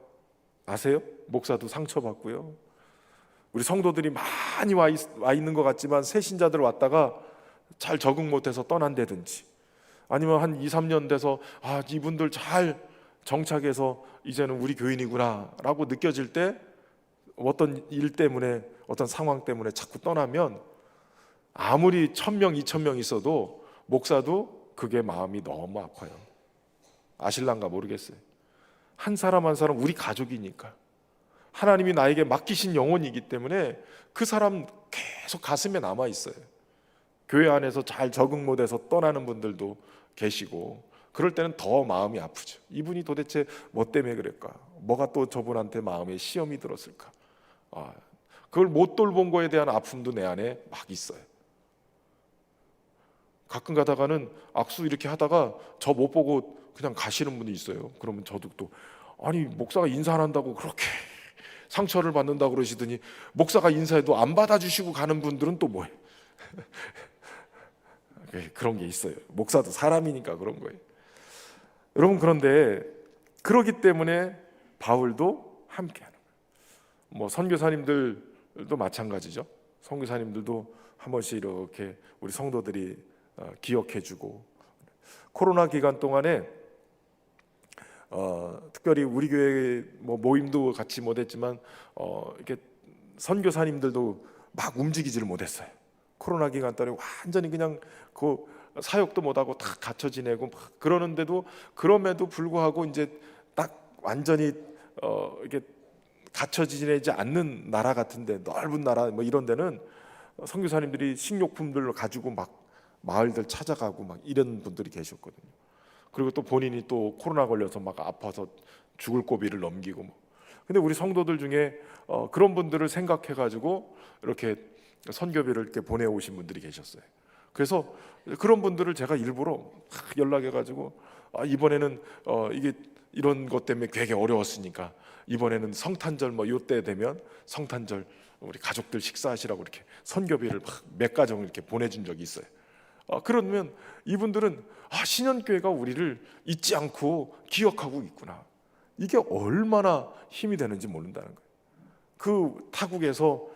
아세요? 목사도 상처받고요. 우리 성도들이 많이 와 있는 것 같지만 새 신자들 왔다가 잘 적응 못해서 떠난다든지, 아니면 한 2, 3년 돼서 이분들 잘 정착해서 이제는 우리 교인이구나 라고 느껴질 때 어떤 일 때문에, 어떤 상황 때문에 자꾸 떠나면 아무리 1,000명, 2,000명 있어도 목사도 그게 마음이 너무 아파요. 아실란가 모르겠어요. 한 사람 한 사람 우리 가족이니까, 하나님이 나에게 맡기신 영혼이기 때문에 그 사람 계속 가슴에 남아 있어요. 교회 안에서 잘 적응 못해서 떠나는 분들도 계시고, 그럴 때는 더 마음이 아프죠. 이분이 도대체 뭐 때문에 그랬까? 뭐가 또 저분한테 마음에 시험이 들었을까? 그걸 못 돌본 거에 대한 아픔도 내 안에 막 있어요. 가끔 가다가는 악수 이렇게 하다가 저 못 보고 그냥 가시는 분이 있어요. 그러면 저도 또, 아니 목사가 인사 안 한다고 그렇게 상처를 받는다고 그러시더니 목사가 인사해도 안 받아주시고 가는 분들은 또 뭐예요? 그런 게 있어요. 목사도 사람이니까 그런 거예요. 여러분, 그런데 그러기 때문에 바울도 함께하는 거예요. 뭐 선교사님들도 마찬가지죠. 선교사님들도 한 번씩 이렇게 우리 성도들이 기억해주고, 코로나 기간 동안에 특별히 우리 교회 뭐 모임도 같이 못했지만 이렇게 선교사님들도 막 움직이지를 못했어요. 코로나 기간 동안에 완전히 그냥 그 사역도 못하고 다 갇혀 지내고 막 그러는데도, 그럼에도 불구하고 이제 딱 완전히 이렇게 갇혀 지내지 않는 나라 같은데, 넓은 나라 뭐 이런 데는 선교사님들이 식료품들로 가지고 막 마을들 찾아가고 막 이런 분들이 계셨거든요. 그리고 또 본인이 또 코로나 걸려서 막 아파서 죽을 고비를 넘기고 뭐. 근데 우리 성도들 중에 그런 분들을 생각해 가지고 이렇게 선교비를 이렇게 보내오신 분들이 계셨어요. 그래서 그런 분들을 제가 일부러 연락해 가지고 이번에는 이게 이런 것 때문에 되게 어려웠으니까 이번에는 성탄절 뭐 요때 되면 성탄절 우리 가족들 식사하시라고 이렇게 선교비를 막 몇 가정을 이렇게 보내준 적이 있어요. 그러면 이분들은 신현교회가 우리를 잊지 않고 기억하고 있구나, 이게 얼마나 힘이 되는지 모른다는 거예요. 그 타국에서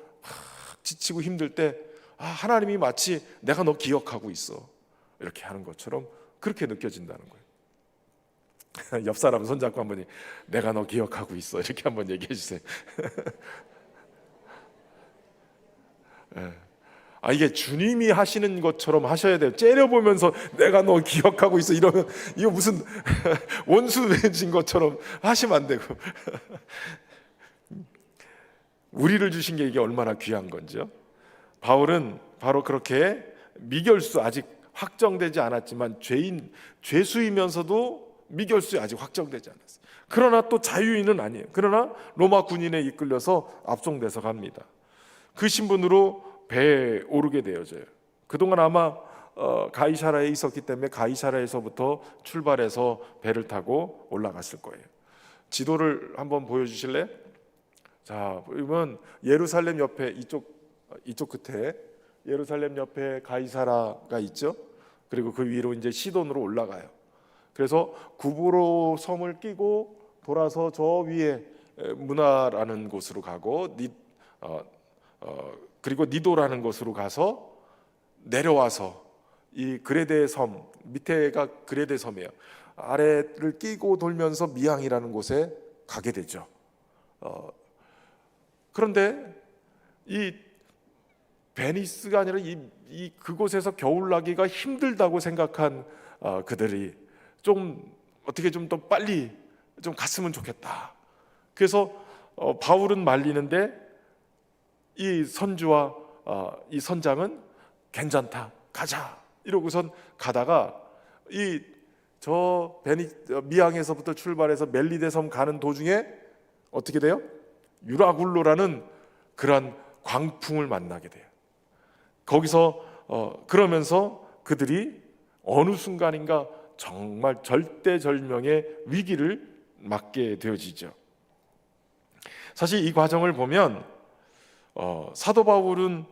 지치고 힘들 때 하나님이 마치 내가 너 기억하고 있어 이렇게 하는 것처럼 그렇게 느껴진다는 거예요. 옆 사람 손잡고 한번, 내가 너 기억하고 있어 이렇게 한번 얘기해 주세요. 이게 주님이 하시는 것처럼 하셔야 돼요. 째려보면서 내가 너 기억하고 있어 이러면 이거 무슨 원수 맺은 것처럼 하시면 안 되고 우리를 주신 게 이게 얼마나 귀한 건지요. 바울은 바로 그렇게 미결수, 아직 확정되지 않았지만 죄수이면서도 미결수 아직 확정되지 않았어요. 그러나 또 자유인은 아니에요. 그러나 로마 군인에 이끌려서 압송돼서 갑니다. 그 신분으로 배에 오르게 되어져요. 그동안 아마 가이사라에 있었기 때문에 가이사라에서부터 출발해서 배를 타고 올라갔을 거예요. 지도를 한번 보여주실래요? 자, 보면 예루살렘 옆에 이쪽 끝에 예루살렘 옆에 가이사라가 있죠. 그리고 그 위로 이제 시돈으로 올라가요. 그래서 구브로 섬을 끼고 돌아서 저 위에 무나라는 곳으로 가고 그리고 니도라는 곳으로 가서 내려와서 이 그레데 섬, 밑에가 그레데 섬이에요. 아래를 끼고 돌면서 미항이라는 곳에 가게 되죠. 그런데 이 베니스가 아니라 이 그곳에서 겨울나기가 힘들다고 생각한 그들이 좀 어떻게 좀 더 빨리 좀 갔으면 좋겠다. 그래서 바울은 말리는데 이 선주와 이 선장은 괜찮다, 가자 이러고선 가다가 미항에서부터 출발해서 멜리데 섬 가는 도중에 어떻게 돼요? 유라굴로라는 그러한 광풍을 만나게 돼요. 거기서 그러면서 그들이 어느 순간인가 정말 절대절명의 위기를 맞게 되어지죠. 사실 이 과정을 보면 사도 바울은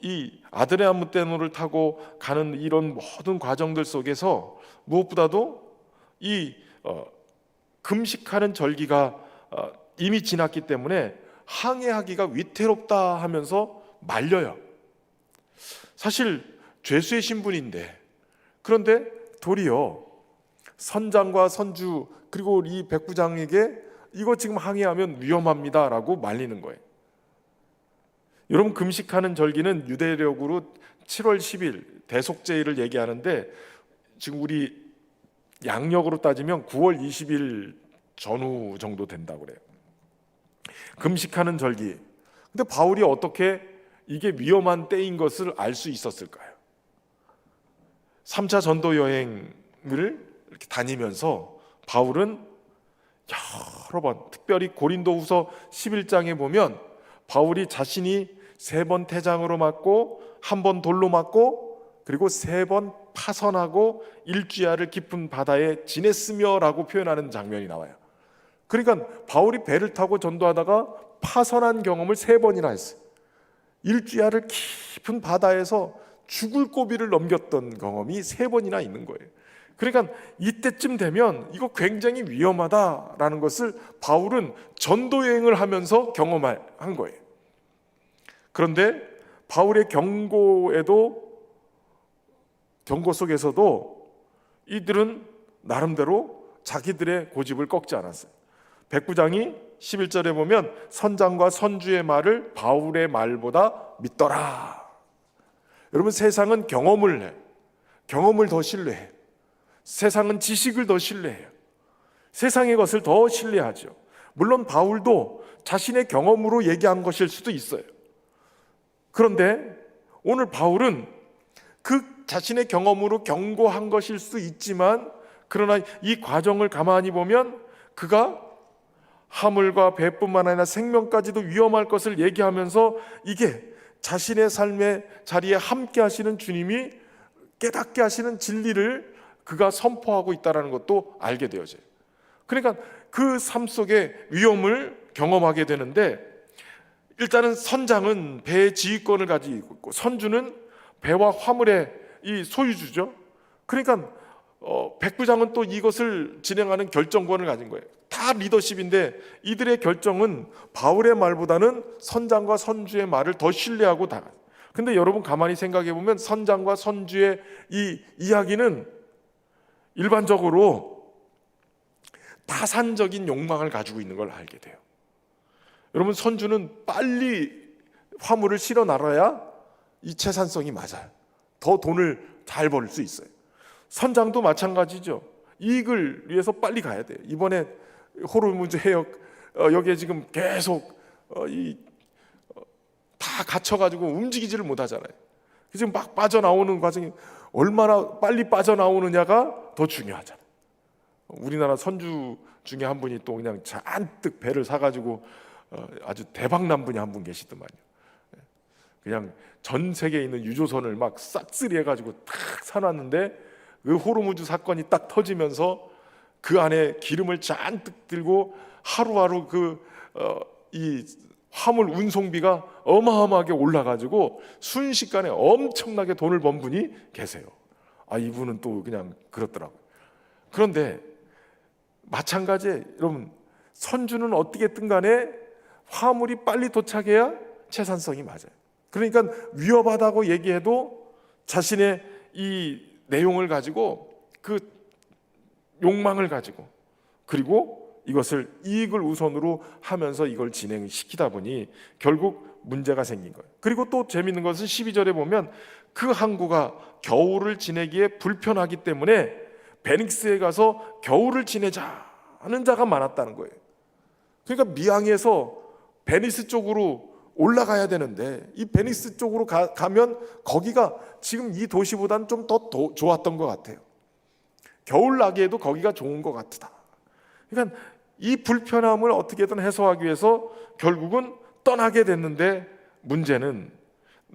이 아드레아무떼노를 타고 가는 이런 모든 과정들 속에서 무엇보다도 이 금식하는 절기가 이미 지났기 때문에 항해하기가 위태롭다 하면서 말려요. 사실 죄수의 신분인데, 그런데 도리어 선장과 선주 그리고 이 백부장에게 이거 지금 항해하면 위험합니다라고 말리는 거예요. 여러분, 금식하는 절기는 유대력으로 7월 10일 대속제일을 얘기하는데, 지금 우리 양력으로 따지면 9월 20일 전후 정도 된다고 그래요. 금식하는 절기. 근데 바울이 어떻게 이게 위험한 때인 것을 알 수 있었을까요? 3차 전도 여행을 이렇게 다니면서 바울은 여러 번, 특별히 고린도후서 11장에 보면 바울이 자신이 3번 태장으로 맞고 1번 돌로 맞고 그리고 3번 파선하고 일주야를 깊은 바다에 지냈으며라고 표현하는 장면이 나와요. 그러니까 바울이 배를 타고 전도하다가 파선한 경험을 3번이나 했어요. 일주야를 깊은 바다에서 죽을 고비를 넘겼던 경험이 3번이나 있는 거예요. 그러니까 이때쯤 되면 이거 굉장히 위험하다라는 것을 바울은 전도여행을 하면서 경험한 거예요. 그런데 바울의 경고 속에서도 이들은 나름대로 자기들의 고집을 꺾지 않았어요. 백부장이 11절에 보면 선장과 선주의 말을 바울의 말보다 믿더라. 여러분, 세상은 경험을 해. 경험을 더 신뢰해. 세상은 지식을 더 신뢰해요. 세상의 것을 더 신뢰하죠. 물론 바울도 자신의 경험으로 얘기한 것일 수도 있어요. 그런데 오늘 바울은 그 자신의 경험으로 경고한 것일 수 있지만, 그러나 이 과정을 가만히 보면 그가 하물과 배뿐만 아니라 생명까지도 위험할 것을 얘기하면서 이게 자신의 삶의 자리에 함께 하시는 주님이 깨닫게 하시는 진리를 그가 선포하고 있다는 것도 알게 되어져요. 그러니까 그 삶 속에 위험을 경험하게 되는데, 일단은 선장은 배의 지휘권을 가지고 있고 선주는 배와 화물의 이 소유주죠. 그러니까 백부장은 또 이것을 진행하는 결정권을 가진 거예요. 다 리더십인데 이들의 결정은 바울의 말보다는 선장과 선주의 말을 더 신뢰하고 다. 근데 여러분 가만히 생각해 보면 선장과 선주의 이 이야기는 일반적으로 타산적인 욕망을 가지고 있는 걸 알게 돼요. 여러분, 선주는 빨리 화물을 실어 나가야 이 채산성이 맞아요. 더 돈을 잘 벌 수 있어요. 선장도 마찬가지죠. 이익을 위해서 빨리 가야 돼요. 이번에 호르무즈 해역 여기에 지금 계속 다 갇혀가지고 움직이지를 못하잖아요. 지금 막 빠져나오는 과정이 얼마나 빨리 빠져나오느냐가 더 중요하잖아요. 우리나라 선주 중에 한 분이 또 그냥 잔뜩 배를 사가지고 아주 대박난 분이 한 분 계시더만요. 그냥 전 세계에 있는 유조선을 막 싹쓸이 해가지고 탁 사놨는데 그 호르무즈 사건이 딱 터지면서 그 안에 기름을 잔뜩 들고 하루하루 이 화물 운송비가 어마어마하게 올라가지고 순식간에 엄청나게 돈을 번 분이 계세요. 이분은 또 그냥 그렇더라고요. 그런데 마찬가지에 여러분, 선주는 어떻게든 간에 화물이 빨리 도착해야 채산성이 맞아요. 그러니까 위험하다고 얘기해도 자신의 이 내용을 가지고 그 욕망을 가지고 그리고 이것을 이익을 우선으로 하면서 이걸 진행시키다 보니 결국 문제가 생긴 거예요. 그리고 또 재밌는 것은 12절에 보면 그 항구가 겨울을 지내기에 불편하기 때문에 베닉스에 가서 겨울을 지내자 하는 자가 많았다는 거예요. 그러니까 미항에서 베니스 쪽으로 올라가야 되는데 이 베니스 쪽으로 가면 거기가 지금 이 도시보다는 좀 더 좋았던 것 같아요. 겨울 나기에도 거기가 좋은 것 같다. 그러니까 이 불편함을 어떻게든 해소하기 위해서 결국은 떠나게 됐는데 문제는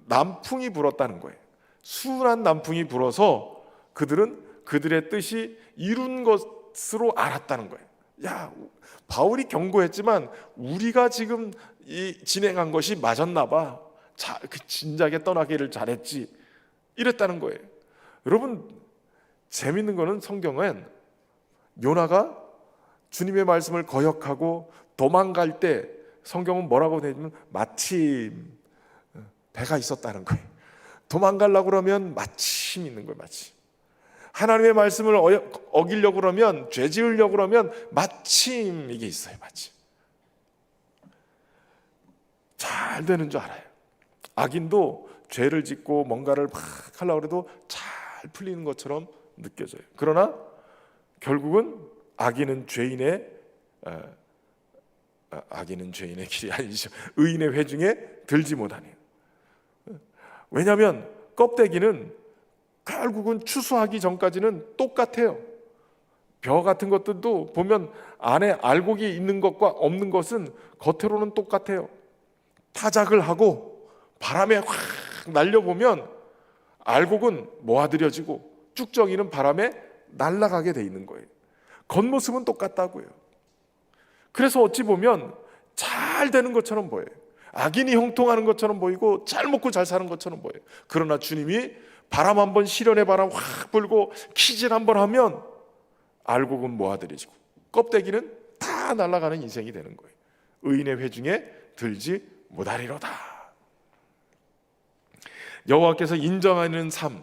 남풍이 불었다는 거예요. 순한 남풍이 불어서 그들은 그들의 뜻이 이룬 것으로 알았다는 거예요. 야, 바울이 경고했지만 우리가 지금 진행한 것이 맞았나 봐. 진작에 떠나기를 잘했지. 이랬다는 거예요. 여러분, 재밌는 거는 성경은 요나가 주님의 말씀을 거역하고 도망갈 때 성경은 뭐라고 되냐면 마침 배가 있었다는 거예요. 도망가려고 그러면 마침 있는 거예요. 마침. 하나님의 말씀을 어기려고 그러면, 죄 지으려고 그러면 마침 이게 있어요. 마침. 잘 되는 줄 알아요. 악인도 죄를 짓고 뭔가를 막 하려고 해도 잘 풀리는 것처럼 느껴져요. 그러나 결국은 악인은 죄인의 길이 아니죠. 의인의 회중에 들지 못하네요. 왜냐하면 껍데기는 결국은 추수하기 전까지는 똑같아요. 벼 같은 것들도 보면 안에 알곡이 있는 것과 없는 것은 겉으로는 똑같아요. 타작을 하고 바람에 확 날려보면 알곡은 모아들여지고 쭉정이는 바람에 날아가게 돼 있는 거예요. 겉모습은 똑같다고요. 그래서 어찌 보면 잘 되는 것처럼 보여요. 악인이 형통하는 것처럼 보이고 잘 먹고 잘 사는 것처럼 보여요. 그러나 주님이 바람 한번, 시련의 바람 확 불고 키질 한번 하면 알곡은 모아들여지고 껍데기는 다 날아가는 인생이 되는 거예요. 의인의 회중에 들지 못하리로다. 여호와께서 인정하는 삶,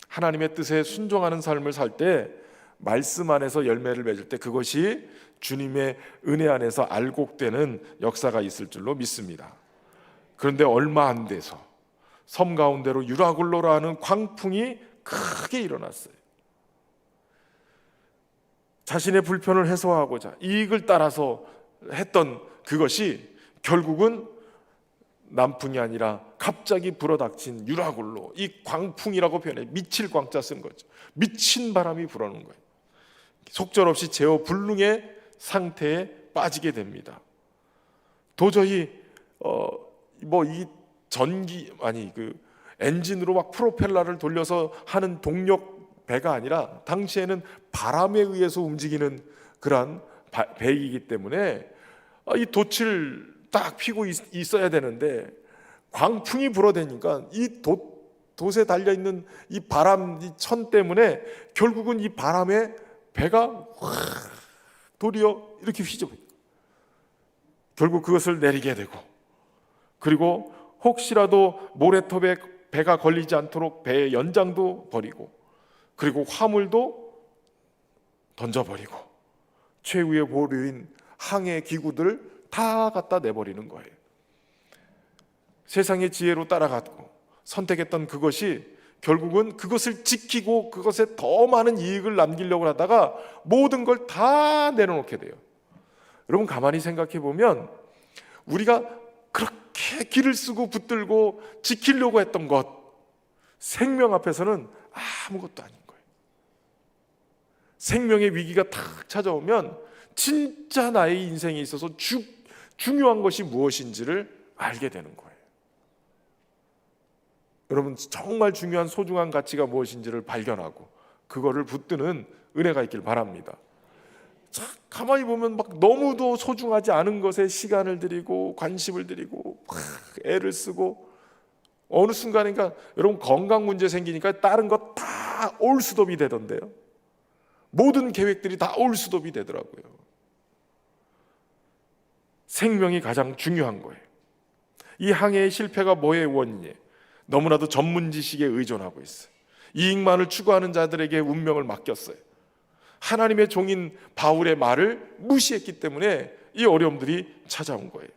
하나님의 뜻에 순종하는 삶을 살 때 말씀 안에서 열매를 맺을 때 그것이 주님의 은혜 안에서 알곡되는 역사가 있을 줄로 믿습니다. 그런데 얼마 안 돼서 섬 가운데로 유라굴로라는 광풍이 크게 일어났어요. 자신의 불편을 해소하고자 이익을 따라서 했던 그것이 결국은 남풍이 아니라 갑자기 불어닥친 유라굴로, 이 광풍이라고 표현해 미칠 광자 쓴 거죠. 미친 바람이 불어오는 거예요. 속절없이 제어 불능의 상태에 빠지게 됩니다. 도저히 이 전기 그 엔진으로 막 프로펠러를 돌려서 하는 동력 배가 아니라 당시에는 바람에 의해서 움직이는 그러한 배이기 때문에 이 돛을 딱 피고 있어야 되는데 광풍이 불어대니까 이 돛에 달려 있는 이 바람, 이 천 때문에 결국은 이 바람에 배가 확 도리어 이렇게 휘저어요. 결국 그것을 내리게 되고, 그리고 혹시라도 모래톱에 배가 걸리지 않도록 배의 연장도 버리고, 그리고 화물도 던져버리고, 최후의 보류인 항해 기구들을 다 갖다 내버리는 거예요. 세상의 지혜로 따라갔고 선택했던 그것이 결국은 그것을 지키고 그것에 더 많은 이익을 남기려고 하다가 모든 걸 다 내려놓게 돼요. 여러분 가만히 생각해 보면 우리가 그렇게 길을 쓰고 붙들고 지키려고 했던 것, 생명 앞에서는 아무것도 아닌 거예요. 생명의 위기가 탁 찾아오면 진짜 나의 인생에 있어서 중요한 것이 무엇인지를 알게 되는 거예요. 여러분 정말 중요한 소중한 가치가 무엇인지를 발견하고 그거를 붙드는 은혜가 있길 바랍니다. 자, 가만히 보면 막 너무도 소중하지 않은 것에 시간을 들이고 관심을 들이고 애를 쓰고 어느 순간인가 여러분 건강 문제 생기니까 다른 거 다 올스톱이 되던데요. 모든 계획들이 다 올스톱이 되더라고요. 생명이 가장 중요한 거예요. 이 항해의 실패가 뭐의 원인이에요? 너무나도 전문 지식에 의존하고 있어요. 이익만을 추구하는 자들에게 운명을 맡겼어요. 하나님의 종인 바울의 말을 무시했기 때문에 이 어려움들이 찾아온 거예요.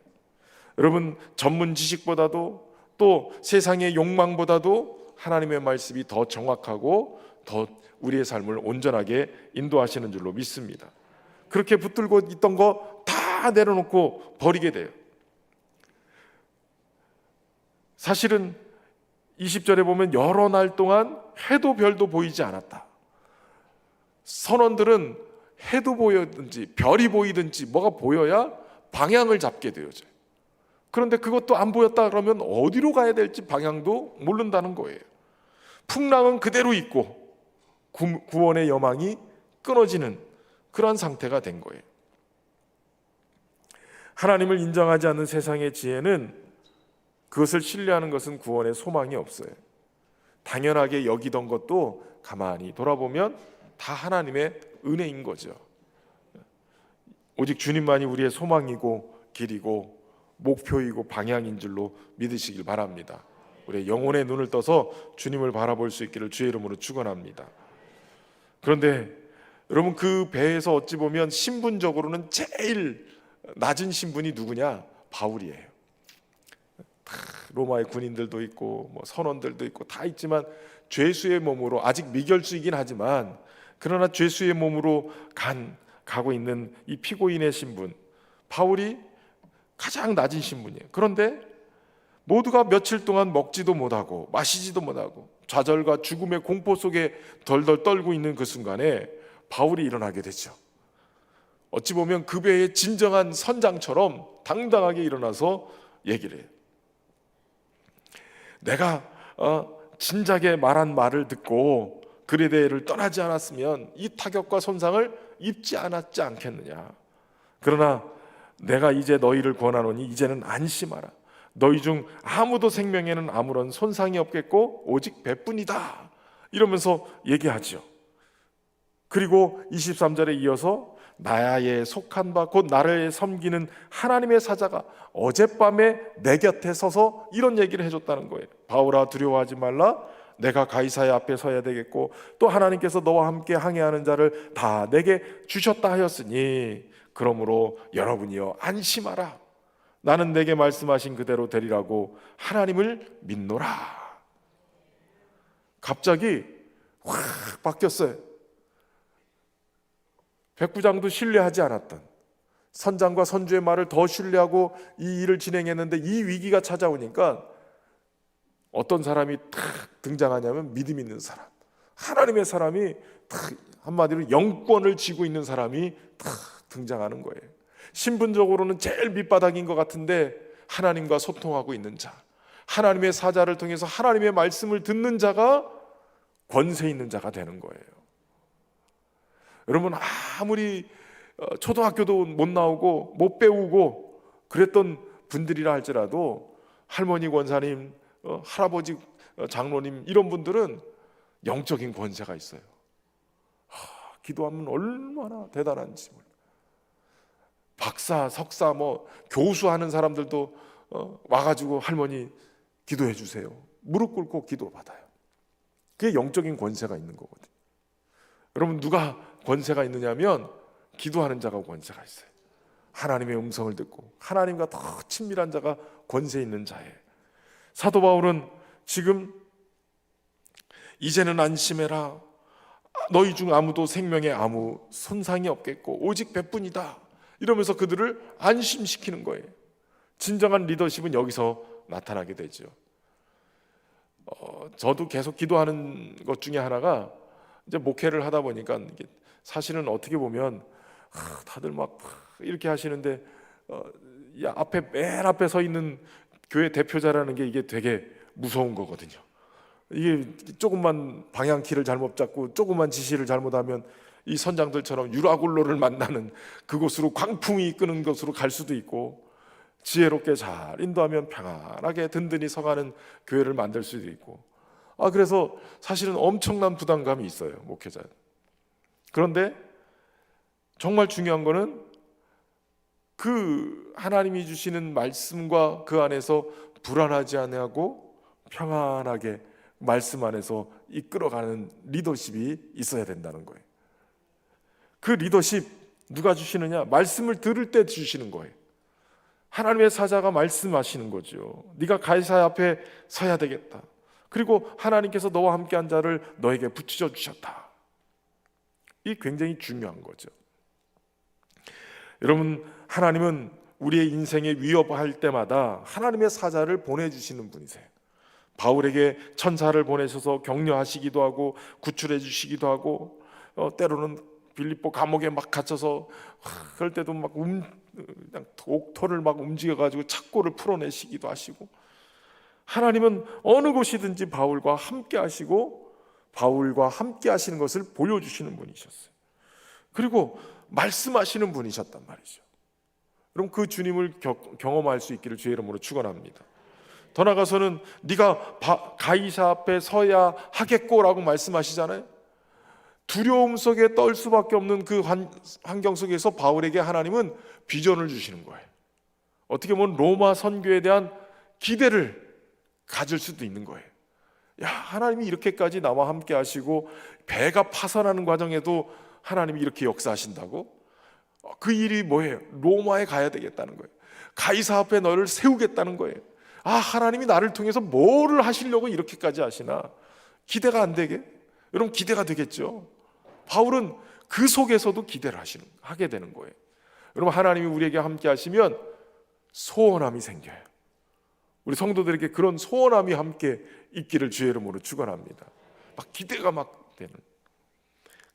여러분 전문 지식보다도 또 세상의 욕망보다도 하나님의 말씀이 더 정확하고 더 우리의 삶을 온전하게 인도하시는 줄로 믿습니다. 그렇게 붙들고 있던 거 다 내려놓고 버리게 돼요. 사실은 20절에 보면 여러 날 동안 해도 별도 보이지 않았다. 선원들은 해도 보이든지 별이 보이든지 뭐가 보여야 방향을 잡게 되어져요. 그런데 그것도 안 보였다 그러면 어디로 가야 될지 방향도 모른다는 거예요. 풍랑은 그대로 있고 구원의 여망이 끊어지는 그런 상태가 된 거예요. 하나님을 인정하지 않는 세상의 지혜는 그것을 신뢰하는 것은 구원의 소망이 없어요. 당연하게 여기던 것도 가만히 돌아보면 다 하나님의 은혜인 거죠. 오직 주님만이 우리의 소망이고 길이고 목표이고 방향인 줄로 믿으시길 바랍니다. 우리의 영혼의 눈을 떠서 주님을 바라볼 수 있기를 주의 이름으로 축원합니다. 그런데 여러분, 그 배에서 어찌 보면 신분적으로는 제일 낮은 신분이 누구냐? 바울이에요. 로마의 군인들도 있고 뭐 선원들도 있고 다 있지만 죄수의 몸으로, 아직 미결수이긴 하지만 그러나 죄수의 몸으로 가고 있는 이 피고인의 신분, 바울이 가장 낮은 신분이에요. 그런데 모두가 며칠 동안 먹지도 못하고 마시지도 못하고 좌절과 죽음의 공포 속에 덜덜 떨고 있는 그 순간에 바울이 일어나게 되죠. 어찌 보면 그 배의 진정한 선장처럼 당당하게 일어나서 얘기를 해요. 내가 진작에 말한 말을 듣고 그레데를 떠나지 않았으면 이 타격과 손상을 입지 않았지 않겠느냐. 그러나 내가 이제 너희를 권하노니 이제는 안심하라. 너희 중 아무도 생명에는 아무런 손상이 없겠고 오직 배뿐이다. 이러면서 얘기하죠. 그리고 23절에 이어서 나야에 속한 바 곧 나를 섬기는 하나님의 사자가 어젯밤에 내 곁에 서서 이런 얘기를 해줬다는 거예요. 바울아, 두려워하지 말라. 내가 가이사의 앞에 서야 되겠고 또 하나님께서 너와 함께 항해하는 자를 다 내게 주셨다 하였으니 그러므로 여러분이여 안심하라. 나는 내게 말씀하신 그대로 되리라고 하나님을 믿노라. 갑자기 확 바뀌었어요. 백부장도 신뢰하지 않았던 선장과 선주의 말을 더 신뢰하고 이 일을 진행했는데 이 위기가 찾아오니까 어떤 사람이 탁 등장하냐면 믿음 있는 사람, 하나님의 사람이 탁, 한마디로 영권을 쥐고 있는 사람이 탁 등장하는 거예요. 신분적으로는 제일 밑바닥인 것 같은데 하나님과 소통하고 있는 자, 하나님의 사자를 통해서 하나님의 말씀을 듣는 자가 권세 있는 자가 되는 거예요. 여러분, 아무리 초등학교도 못 나오고 못 배우고 그랬던 분들이라 할지라도 할머니 권사님, 할아버지 장로님 이런 분들은 영적인 권세가 있어요. 기도하면 얼마나 대단한지. 박사, 석사, 뭐 교수하는 사람들도 와가지고 할머니 기도해 주세요. 무릎 꿇고 기도 받아요. 그게 영적인 권세가 있는 거거든요. 여러분, 누가 권세가 있느냐면 기도하는 자가 권세가 있어요. 하나님의 음성을 듣고 하나님과 더 친밀한 자가 권세 있는 자예요. 사도 바울은 지금 이제는 안심해라. 너희 중 아무도 생명에 아무 손상이 없겠고 오직 배뿐이다. 이러면서 그들을 안심시키는 거예요. 진정한 리더십은 여기서 나타나게 되죠. 저도 계속 기도하는 것 중에 하나가 이제 목회를 하다 보니까 이게 사실은 어떻게 보면 다들 막 이렇게 하시는데 앞에 맨 앞에 서 있는 교회 대표자라는 게 이게 되게 무서운 거거든요. 이게 조금만 방향키를 잘못 잡고 조금만 지시를 잘못하면 이 선장들처럼 유라굴로를 만나는 그곳으로 광풍이 끄는 곳으로 갈 수도 있고 지혜롭게 잘 인도하면 평안하게 든든히 서가는 교회를 만들 수도 있고 그래서 사실은 엄청난 부담감이 있어요, 목회자. 그런데 정말 중요한 거는 그 하나님이 주시는 말씀과 그 안에서 불안하지 않고 평안하게 말씀 안에서 이끌어가는 리더십이 있어야 된다는 거예요. 그 리더십 누가 주시느냐? 말씀을 들을 때 주시는 거예요. 하나님의 사자가 말씀하시는 거죠. 네가 가이사 앞에 서야 되겠다. 그리고 하나님께서 너와 함께한 자를 너에게 붙여 주셨다. 이 굉장히 중요한 거죠. 여러분, 하나님은 우리의 인생에 위협할 때마다 하나님의 사자를 보내주시는 분이세요. 바울에게 천사를 보내셔서 격려하시기도 하고 구출해 주시기도 하고 때로는 빌립보 감옥에 막 갇혀서 그럴 때도 막 그냥 옥토를 막 움직여가지고 착고를 풀어내시기도 하시고 하나님은 어느 곳이든지 바울과 함께 하시고 바울과 함께 하시는 것을 보여주시는 분이셨어요. 그리고 말씀하시는 분이셨단 말이죠. 그럼 그 주님을 경험할 수 있기를 주의 이름으로 축원합니다. 더 나아가서는 네가 가이사 앞에 서야 하겠고라고 말씀하시잖아요. 두려움 속에 떨 수밖에 없는 그 환경 속에서 바울에게 하나님은 비전을 주시는 거예요. 어떻게 보면 로마 선교에 대한 기대를 가질 수도 있는 거예요. 야, 하나님이 이렇게까지 나와 함께 하시고 배가 파선하는 과정에도 하나님이 이렇게 역사하신다고? 그 일이 뭐예요? 로마에 가야 되겠다는 거예요. 가이사 앞에 너를 세우겠다는 거예요. 아, 하나님이 나를 통해서 뭐를 하시려고 이렇게까지 하시나? 기대가 안 되게? 여러분, 기대가 되겠죠? 바울은 그 속에서도 기대를 하게 되는 거예요. 여러분, 하나님이 우리에게 함께 하시면 소원함이 생겨요. 우리 성도들에게 그런 소원함이 함께 있기를 주의 이름으로 축원합니다. 막 기대가 막 되는.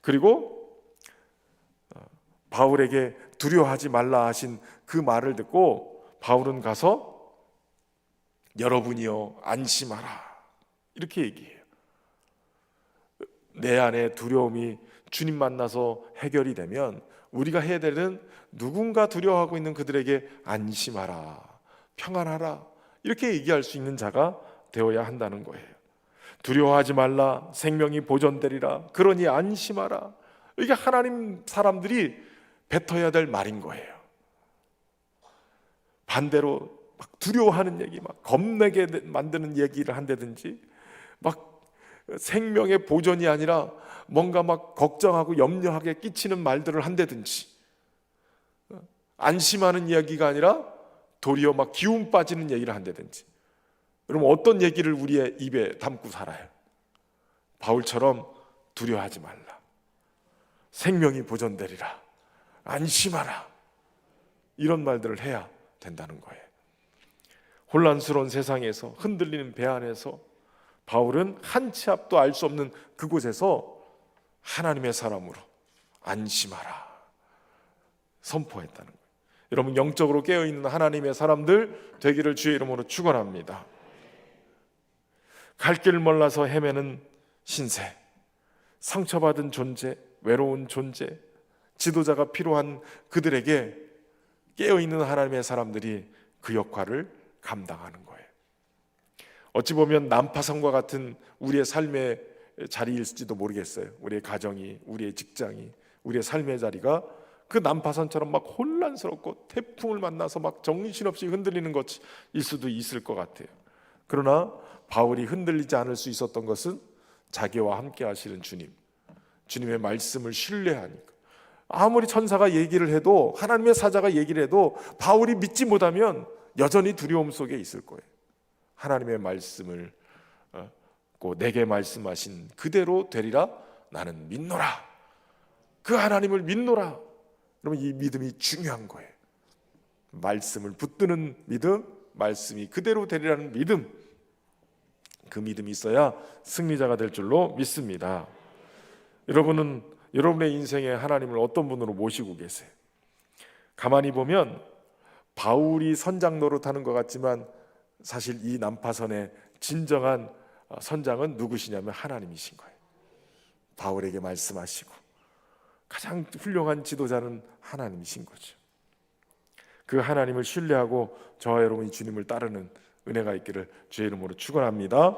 그리고 바울에게 두려워하지 말라 하신 그 말을 듣고 바울은 가서 여러분이여 안심하라 이렇게 얘기해요. 내 안에 두려움이 주님 만나서 해결이 되면 우리가 해야 되는 누군가 두려워하고 있는 그들에게 안심하라, 평안하라 이렇게 얘기할 수 있는 자가 되어야 한다는 거예요. 두려워하지 말라, 생명이 보존되리라, 그러니 안심하라. 이게 하나님 사람들이 뱉어야 될 말인 거예요. 반대로 막 두려워하는 얘기, 막 겁내게 만드는 얘기를 한다든지, 막 생명의 보존이 아니라 뭔가 막 걱정하고 염려하게 끼치는 말들을 한다든지, 안심하는 이야기가 아니라 도리어 막 기운 빠지는 얘기를 한다든지. 여러분, 어떤 얘기를 우리의 입에 담고 살아요? 바울처럼 두려워하지 말라, 생명이 보존되리라, 안심하라, 이런 말들을 해야 된다는 거예요. 혼란스러운 세상에서, 흔들리는 배 안에서 바울은 한 치 앞도 알 수 없는 그곳에서 하나님의 사람으로 안심하라 선포했다는 거예요. 여러분, 영적으로 깨어있는 하나님의 사람들 되기를 주의 이름으로 축원합니다. 갈 길을 몰라서 헤매는 신세, 상처받은 존재, 외로운 존재, 지도자가 필요한 그들에게 깨어있는 하나님의 사람들이 그 역할을 감당하는 거예요. 어찌 보면 난파선과 같은 우리의 삶의 자리일지도 모르겠어요. 우리의 가정이, 우리의 직장이, 우리의 삶의 자리가 그 난파선처럼 막 혼란스럽고 태풍을 만나서 막 정신없이 흔들리는 것일 수도 있을 것 같아요. 그러나 바울이 흔들리지 않을 수 있었던 것은 자기와 함께 하시는 주님의 말씀을 신뢰하니까. 아무리 천사가 얘기를 해도, 하나님의 사자가 얘기를 해도 바울이 믿지 못하면 여전히 두려움 속에 있을 거예요. 하나님의 말씀을 내게 말씀하신 그대로 되리라 나는 믿노라, 그 하나님을 믿노라. 그러면 이 믿음이 중요한 거예요. 말씀을 붙드는 믿음, 말씀이 그대로 되리라는 믿음, 그 믿음이 있어야 승리자가 될 줄로 믿습니다. 여러분은 여러분의 인생에 하나님을 어떤 분으로 모시고 계세요? 가만히 보면 바울이 선장 노릇하는 것 같지만 사실 이 난파선의 진정한 선장은 누구시냐면 하나님이신 거예요. 바울에게 말씀하시고 가장 훌륭한 지도자는 하나님이신 거죠. 그 하나님을 신뢰하고 저와 여러분이 주님을 따르는 은혜가 있기를 주의 이름으로 축원합니다.